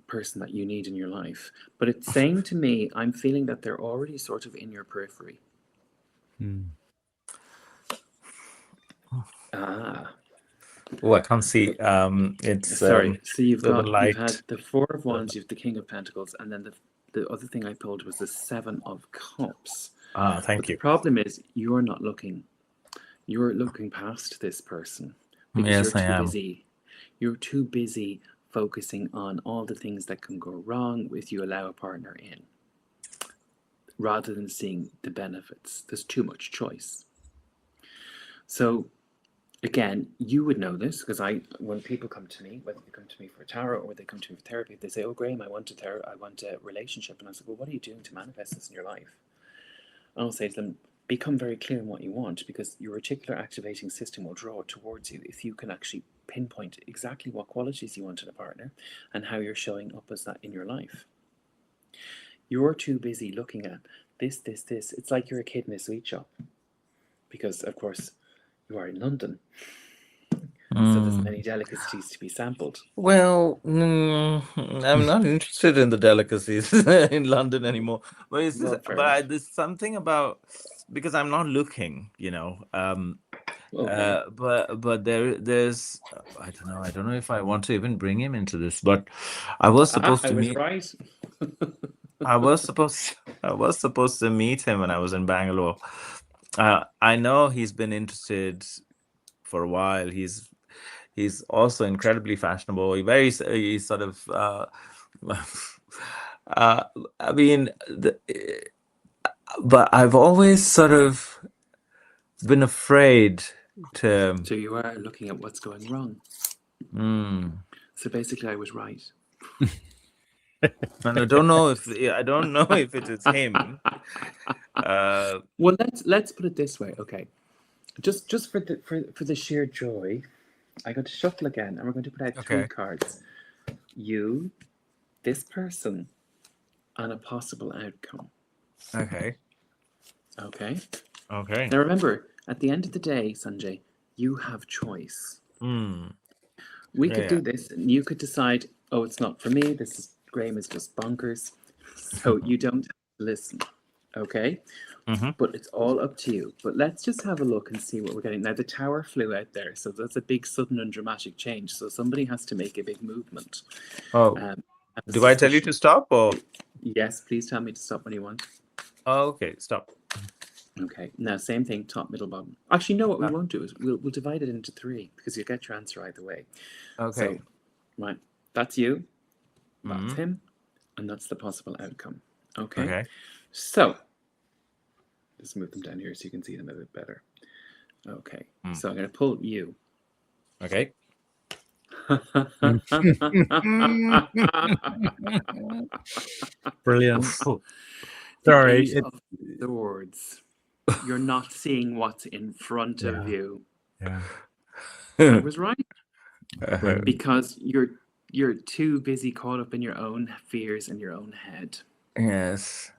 person that you need in your life. But it's saying to me, I'm feeling that they're already sort of in your periphery. Oh, I can't see. It's Sorry. So you've the had light. the Four of Wands, you've the King of Pentacles, and then the other thing I pulled was the Seven of Cups. Thank But you. the problem is you're not looking. You're looking past this person because Yes, you're I too am. busy. You're too busy focusing on all the things that can go wrong if you allow a partner in, rather than seeing the benefits. There's too much choice. So again, you would know this because when people come to me, whether they come to me for tarot or they come to me for therapy, they say, "Oh, Graham, I want a relationship," and I say, "Well, what are you doing to manifest this in your life?" And I'll say to them, become very clear on what you want, because your reticular activating system will draw it towards you if you can actually pinpoint exactly what qualities you want in a partner and how you're showing up as that in your life. You're too busy looking at this. It's like you're a kid in a sweet shop, because of course you are in London, so there's many delicacies to be sampled. Well, I'm not interested in the delicacies in London anymore. But it's Well, there's something about, because I'm not looking, okay. but there's I don't know if I want to even bring him into this, but I was supposed I to was meet. right. I was supposed to meet him when I was in Bangalore. I know he's been interested for a while. He's also incredibly fashionable. He's sort of I mean, but I've always sort of been afraid to. So you are looking at what's going wrong. So basically, I was right. And I don't know if it is him. Well, let's put it this way, okay? Just for the sheer joy, I got to shuffle again, and we're going to put out 3 cards. You, this person, and a possible outcome. Okay. Okay. Okay. Now remember, at the end of the day, Sanjay, you have choice. We could do this, and you could decide, oh, it's not for me. Graham is just bonkers. So you don't have to listen. Okay. But it's all up to you. But let's just have a look and see what we're getting. Now, the tower flew out there, so that's a big, sudden and dramatic change. So somebody has to make a big movement. Oh, do I tell you to stop, or? Yes, please tell me to stop when you want. Oh, okay, stop. Okay. Now, same thing, top, middle, bottom. Actually, no, what we won't do is we'll divide it into 3, because you'll get your answer either way. Okay. So, right, that's you, that's him, and that's the possible outcome. Okay. Okay. So, Just move them down here so you can see them a bit better. Okay, Mm. so I'm going to pull you. Okay. Brilliant. Oof. The Sorry. Eight of Swords. You're not seeing what's in front of you. Yeah. I was right. Brilliant. Because you're too busy caught up in your own fears and your own head. Yes.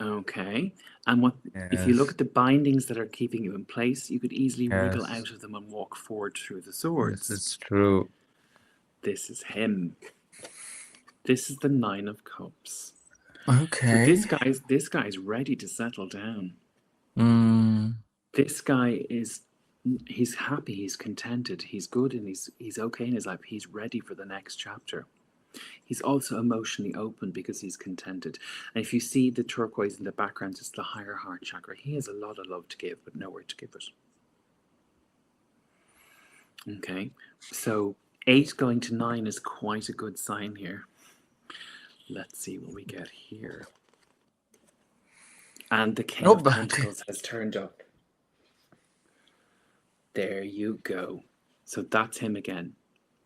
Okay. And if you look at the bindings that are keeping you in place, you could easily wriggle out of them and walk forward through the swords. This is true. This is him. This is the Nine of Cups. Okay. So this guy's ready to settle down. Mm. This guy he's happy, he's contented, he's good, and he's okay in his life. He's ready for the next chapter. He's also emotionally open because he's contented. And if you see the turquoise in the background, it's the higher heart chakra. He has a lot of love to give, but nowhere to give it. Okay, so 8 going to 9 is quite a good sign here. Let's see what we get here. And the King of Pentacles has turned up. There you go. So that's him again.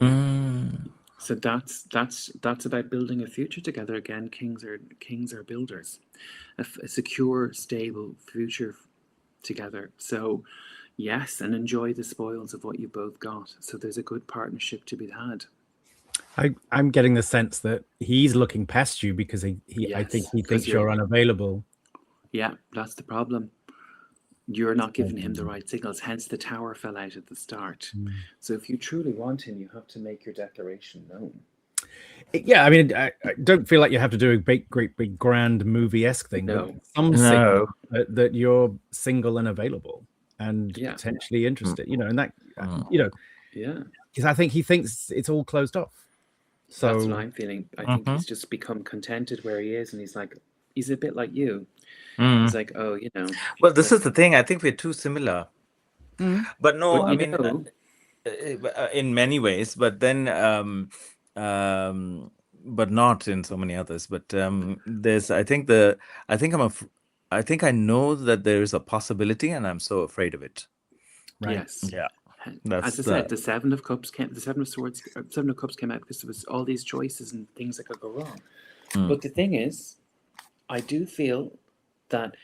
Mm. So that's about building a future together again. Kings are builders, a secure, stable future together. So yes, and enjoy the spoils of what you both got. So there's a good partnership to be had. I'm getting the sense that he's looking past you because I think he thinks you're unavailable. Yeah, that's the problem. You're not giving him the right signals, hence the tower fell out at the start. So if you truly want him, you have to make your declaration known. Yeah, I mean, I don't feel like you have to do a great big grand movie-esque thing. No. But some signal that you're single and available and potentially interested, you know, and that, you know, because I think he thinks it's all closed off. So that's what I'm feeling. I think he's just become contented where he is, and he's a bit like you. He's like, oh, you know. Well, this is the thing. I think we're too similar. But no, But I mean, in many ways. But then, but not in so many others. But there's, I think I know that there is a possibility, and I'm so afraid of it. Right. Yes. Yeah. As I said, the Seven of Cups came. The Seven of Cups came out because there was all these choices and things that could go wrong. But the thing is, I do feel that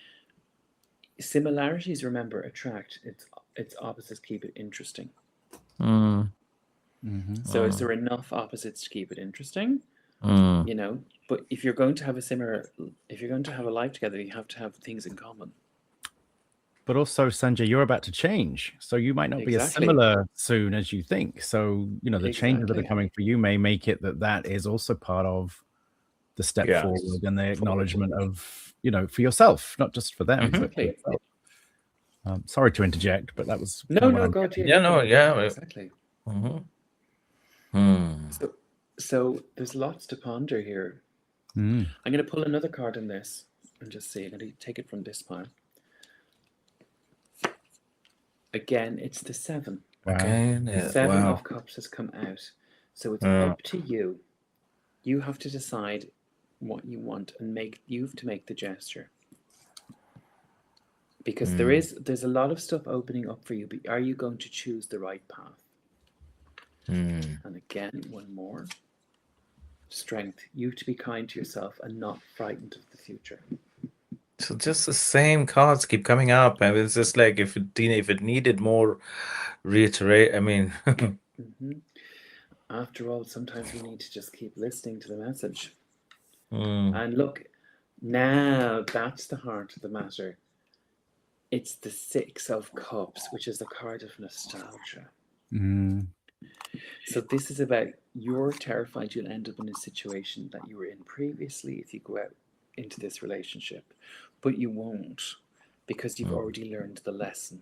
similarities, remember, attract. Its opposites keep it interesting. So is there enough opposites to keep it interesting? You know, but if you're going to have a life together, you have to have things in common. But also, Sanjay, you're about to change, so you might not be as similar soon as you think. So, you know, the changes that are coming for you may make it that is also part of the step forward and the acknowledgement of, you know, for yourself, not just for them. Exactly. Sorry to interject, but that was no, God, yeah, exactly. So there's lots to ponder here. I'm going to pull another card in this and just see. I'm going to take it from this pile. Again, it's the 7. Okay. The 7 of Cups has come out. So it's up to you. You have to decide what you want and you have to make the gesture. Because there's a lot of stuff opening up for you, but are you going to choose the right path? And again, one more. Strength. You to be kind to yourself and not frightened of the future. So just the same cards keep coming up, and it's just like if it needed more reiterate. I mean, after all, sometimes we need to just keep listening to the message. And look, now that's the heart of the matter. It's the 6 of Cups, which is the card of nostalgia. So this is about you're terrified you'll end up in a situation that you were in previously if you go out into this relationship, but you won't because you've already learned the lesson.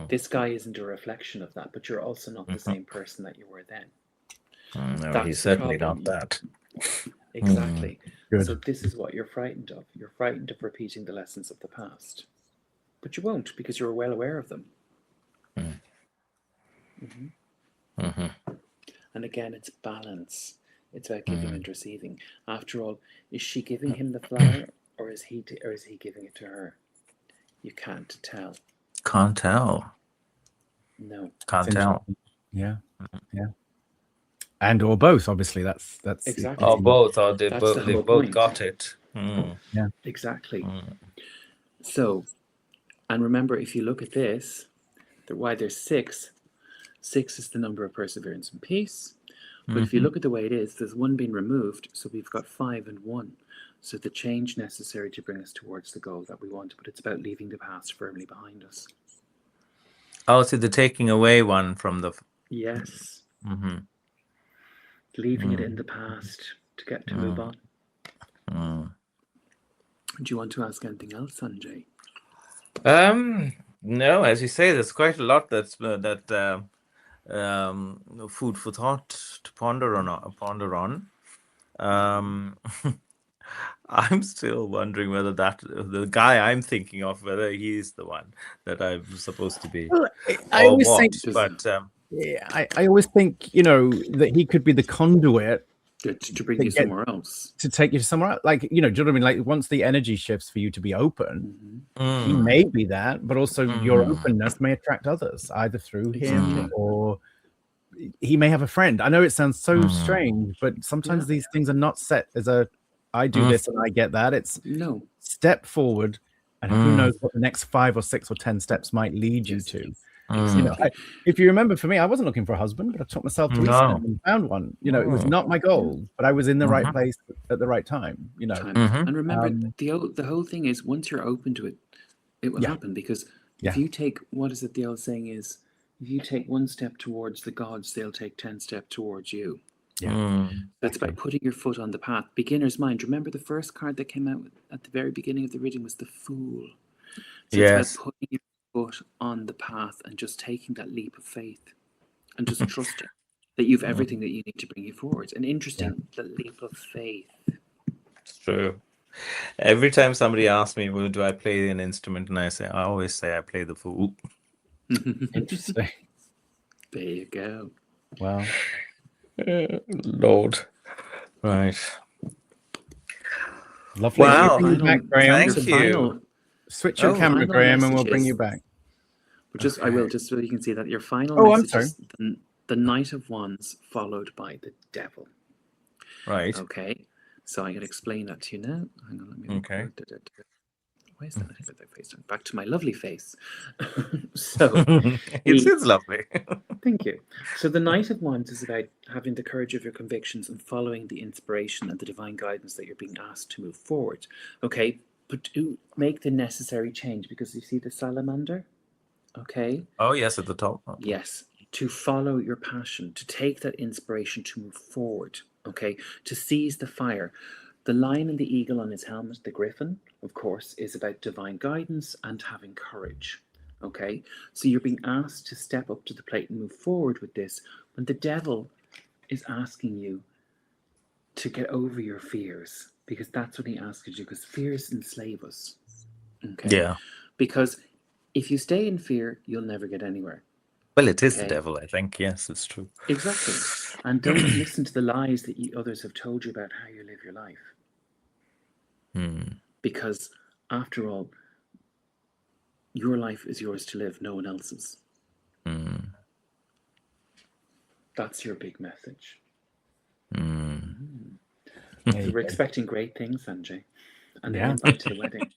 This guy isn't a reflection of that, but you're also not the same person that you were then. No, he's certainly not that. Exactly. Good. So this is what you're frightened of. You're frightened of repeating the lessons of the past, but you won't because you're well aware of them. And again, it's balance. It's about giving and receiving. After all, is she giving him the flower or is he giving it to her? You can't tell. Can't tell. No. Can't tell. Yeah. And or both, obviously. That's Exactly. Or both, or they That's both the they whole both point. got it. Exactly. So, and remember, if you look at this, why there's 6 is the number of perseverance and peace. But if you look at the way it is, there's 1 being removed, so we've got 5 and 1. So the change necessary to bring us towards the goal that we want, but it's about leaving the past firmly behind us. Oh, so the taking away one from the. Yes. Leaving it in the past to get to move on. Do you want to ask anything else, Sanjay? No, as you say, there's quite a lot that's food for thought to ponder on. I'm still wondering whether the guy I'm thinking of, whether he's the one that I'm supposed to be, Well, I or always what. think, But I always think, that he could be the conduit to bring you somewhere else, to take you to somewhere else. Like, do you know what I mean? Like, once the energy shifts for you to be open, he may be that, but also your openness may attract others either through him or he may have a friend. I know it sounds so strange, but sometimes these things are not set as I do this and I get that. It's no step forward, and who knows what the next 5 or 6 or 10 steps might lead you to. Exactly. If you remember, for me, I wasn't looking for a husband, but I took myself to Eastern and found one. It was not my goal, but I was in the right place at the right time. And remember, the whole thing is, once you're open to it, it will happen. Because if you take, what is it the old saying is, if you take 1 step towards the gods, they'll take 10 steps towards you. That's about putting your foot on the path. Beginner's mind. Remember the first card that came out at the very beginning of the reading was the Fool. So it's about putting your foot on the path and just taking that leap of faith and just trusting that you've everything that you need to bring you forward. And interesting, the leap of faith. It's true. Every time somebody asks me, well, do I play an instrument? And I always say I play the fool. Interesting. There you go. Wow. Lord. Right. Lovely. Wow. We'll bring you back, Graham. Thank you. Switch your camera, Graham, and we'll bring you back. I will, just so you can see that your final message is the Knight of Wands followed by the Devil. Right. Okay. So I can explain that to you now. Hang on, let me where's that face? Back to my lovely face. So it's lovely. Thank you. So the Knight of Wands is about having the courage of your convictions and following the inspiration and the divine guidance that you're being asked to move forward. Okay, but to make the necessary change, because you see the salamander? Okay. Oh, yes, at the top. Yes. To follow your passion, to take that inspiration to move forward. Okay. To seize the fire. The lion and the eagle on his helmet, the griffin, of course, is about divine guidance and having courage. Okay, so you're being asked to step up to the plate and move forward with this when the devil is asking you to get over your fears, because that's what he asks you, because fears enslave us. Okay. Yeah. Because if you stay in fear, you'll never get anywhere. Well, it is the devil, I think. Yes, it's true. Exactly. And don't listen to the lies that others have told you about how you live your life. Because after all, your life is yours to live, no one else's. That's your big message. So we're expecting great things, Sanjay. And then invite to the wedding.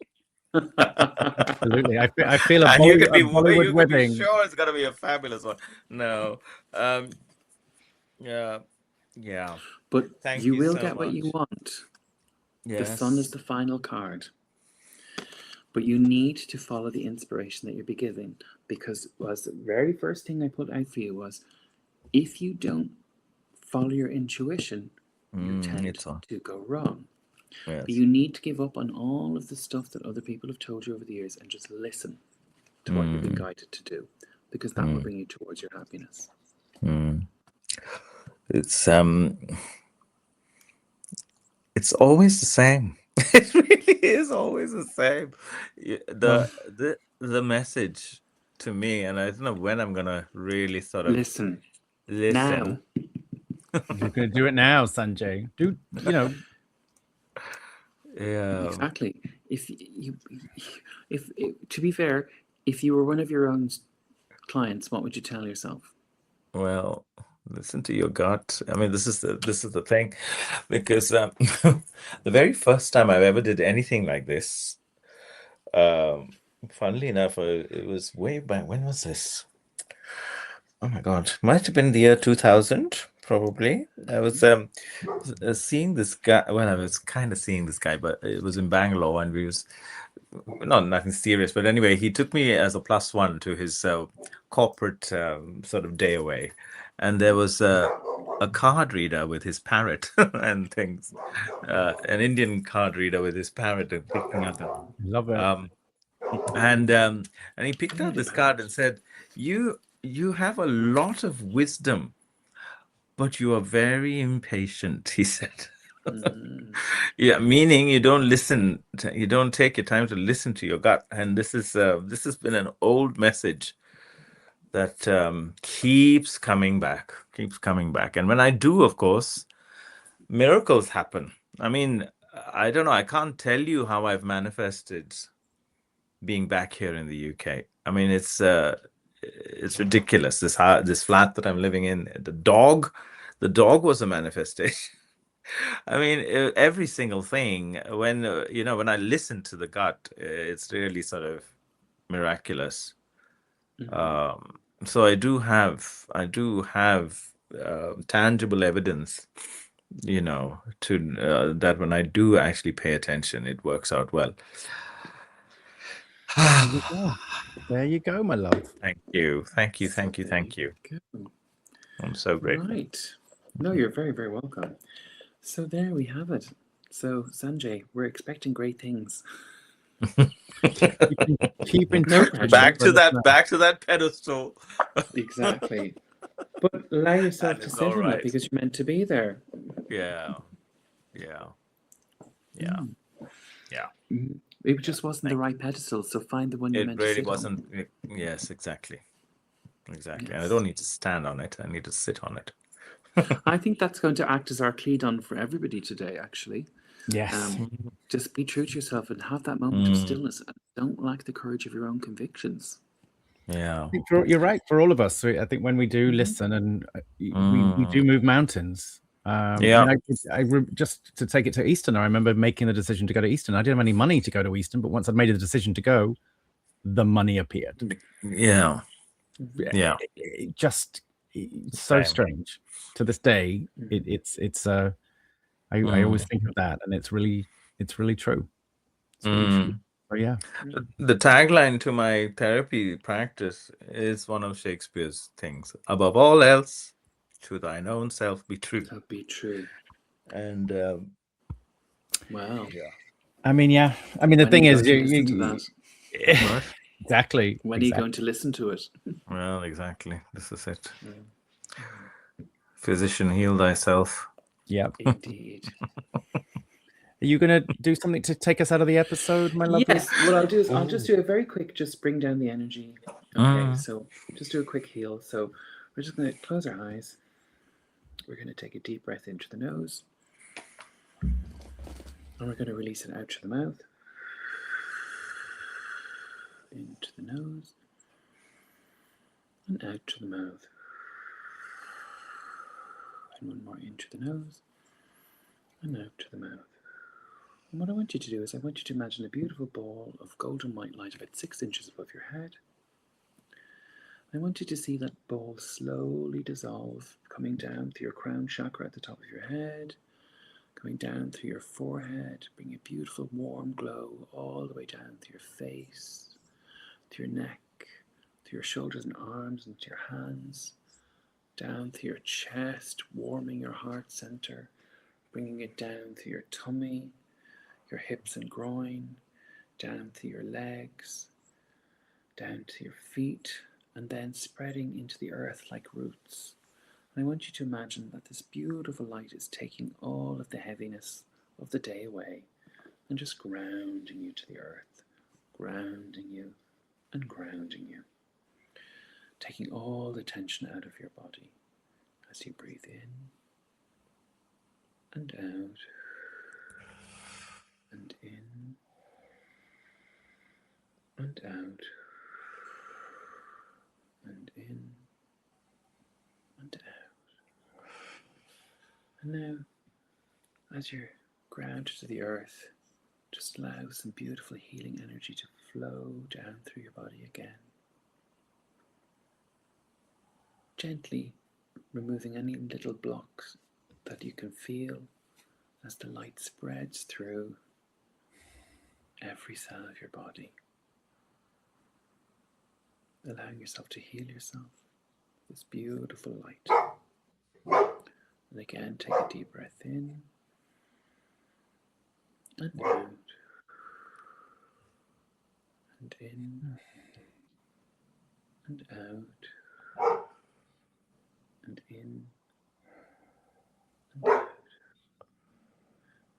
Absolutely. I feel a Bollywood wedding. Be sure it's going to be a fabulous one. No. Yeah. But Thank you you will so get much. what you want. Yes. The sun is the final card. But you need to follow the inspiration that you're be giving, because the very first thing I put out for you was, if you don't follow your intuition, you tend to go wrong. Yes. But you need to give up on all of the stuff that other people have told you over the years and just listen to what you're being guided to do, because that will bring you towards your happiness. It's always the same. It really is always the same. The message to me, and I don't know when I'm gonna really sort of listen. Now. You're gonna do it now, Sanjay. Yeah. Exactly. If to be fair, if you were one of your own clients, what would you tell yourself? Well, listen to your gut. I mean, this is the thing, because the very first time I ever did anything like this, um, funnily enough, it was way back. When was this? Oh my God, might have been the year 2000, probably. I was seeing this guy. Well, I was kind of seeing this guy, but it was in Bangalore, and we was not nothing serious. But anyway, he took me as a plus one to his corporate sort of day away, and there was a card reader with his parrot and things, an Indian card reader with his parrot and picking up. Love it. And he picked Oh, out this the card parrot. and said, "You have a lot of wisdom, but you are very impatient," he said. Mm, Yeah, meaning you don't listen, you don't take your time to listen to your gut. And this has been an old message that keeps coming back, keeps coming back. And when I do, of course, miracles happen. I mean, I don't know, I can't tell you how I've manifested being back here in the UK. I mean, it's ridiculous. This flat that I'm living in, the dog was a manifestation. I mean, every single thing. When when I listen to the gut, it's really sort of miraculous. So I do have tangible evidence, to that when I do actually pay attention, it works out well. There you go. There you go, my love. Thank you, thank you, so thank you, there thank you. go. I'm so grateful. Right. No, you're very, very welcome. So there we have it. So Sanjay, we're expecting great things. Keep in No touch with us. pressure. Back to that pedestal. Exactly. But allow yourself And to it's sit all in it right. because you're meant to be there. Yeah, yeah, yeah, yeah. It just wasn't the Thank right pedestal, so find the one you're It meant to really sit on. wasn't. Yes, exactly. Exactly. And I Yes. don't need to stand on it. I need to sit on it. I think that's going to act as our clead-on for everybody today, actually. Yes. Just be true to yourself and have that moment of stillness and don't lack the courage of your own convictions. Yeah. I think you're right. For all of us, I think when we do listen and we do move mountains. I Yeah. mean, just to take it to Eastern, I remember making the decision to go to Eastern. I didn't have any money to go to Eastern, but once I'd made the decision to go, the money appeared. Yeah. Yeah. Just so Same. strange. To this day, I always think of that, and it's really true. It's really true. Oh yeah. The tagline to my therapy practice is one of Shakespeare's things. Above all else, to thine own self be true. That'd be true. And Wow. yeah. I mean, yeah. I mean, the When thing are you is, going to listen to that? What? exactly. When are you going to listen to it? Well, exactly. This is it. Physician, heal thyself. Yep. Indeed. Are you going to do something to take us out of the episode, my lovely? Yes. What I'll do is I'll just do a very quick, just bring down the energy. Okay. So just do a quick heal. So we're just going to close our eyes. We're going to take a deep breath into the nose. And we're going to release it out through the mouth. Into the nose. And out to the mouth. And one more into the nose. And out to the mouth. And what I want you to do is I want you to imagine a beautiful ball of golden white light about 6 inches above your head. I want you to see that ball slowly dissolve, coming down through your crown chakra at the top of your head, coming down through your forehead, bringing a beautiful warm glow all the way down through your face, through your neck, through your shoulders and arms, and to your hands, down through your chest, warming your heart center, bringing it down through your tummy, your hips and groin, down through your legs, down to your feet, and then spreading into the earth like roots. And I want you to imagine that this beautiful light is taking all of the heaviness of the day away and just grounding you to the earth, grounding you and grounding you, taking all the tension out of your body as you breathe in and out and in and out and in and out. And now, as you're grounded to the earth, just allow some beautiful healing energy to flow down through your body again. Gently removing any little blocks that you can feel as the light spreads through every cell of your body. Allowing yourself to heal yourself with this beautiful light. And again, take a deep breath in and out and in and out and in and out.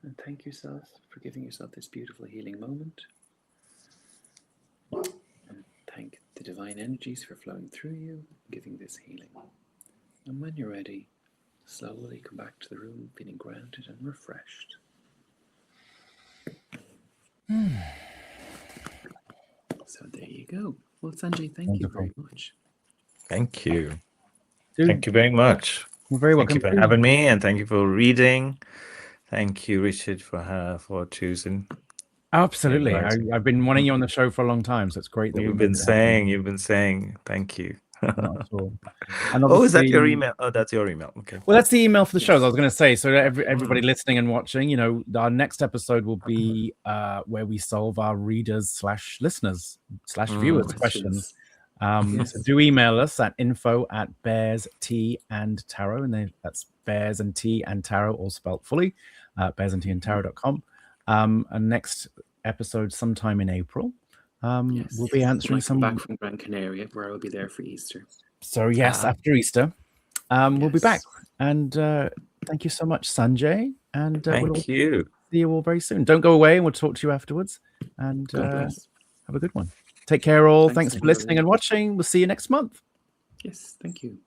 And thank yourself for giving yourself this beautiful healing moment. And thank the divine energies for flowing through you, giving this healing. And when you're ready, slowly come back to the room feeling grounded and refreshed. So there you go. Well, Sanjay, thank you very much. Thank you. Dude, Thank you very much. you're very Thank welcome. you for having me, and thank you for reading. Thank you, Richard, for choosing. Absolutely. Inviting. I've been wanting you on the show for a long time, so it's great that You've been saying. Thank you. Not at all. And Oh, is that your obviously- email? Oh, that's your email. Okay. Well, that's the email for the shows. I was going to say, so Mm-hmm. everybody listening and watching, you know, our next episode will be where we solve our readers / listeners / viewers questions. So do email us at info@bears, tea and tarot, and that's bears and tea and tarot, all spelt fully, bearsandteaandtarot.com. And next episode sometime in April. We'll be answering some back from Gran Canaria, where I'll be there for Easter. So yes, after Easter, we'll be back. And thank you so much, Sanjay. And thank you. See you all very soon. Don't go away, and we'll talk to you afterwards. And have a good one. Take care, all. Thanks for listening and watching. We'll see you next month. Yes, thank you.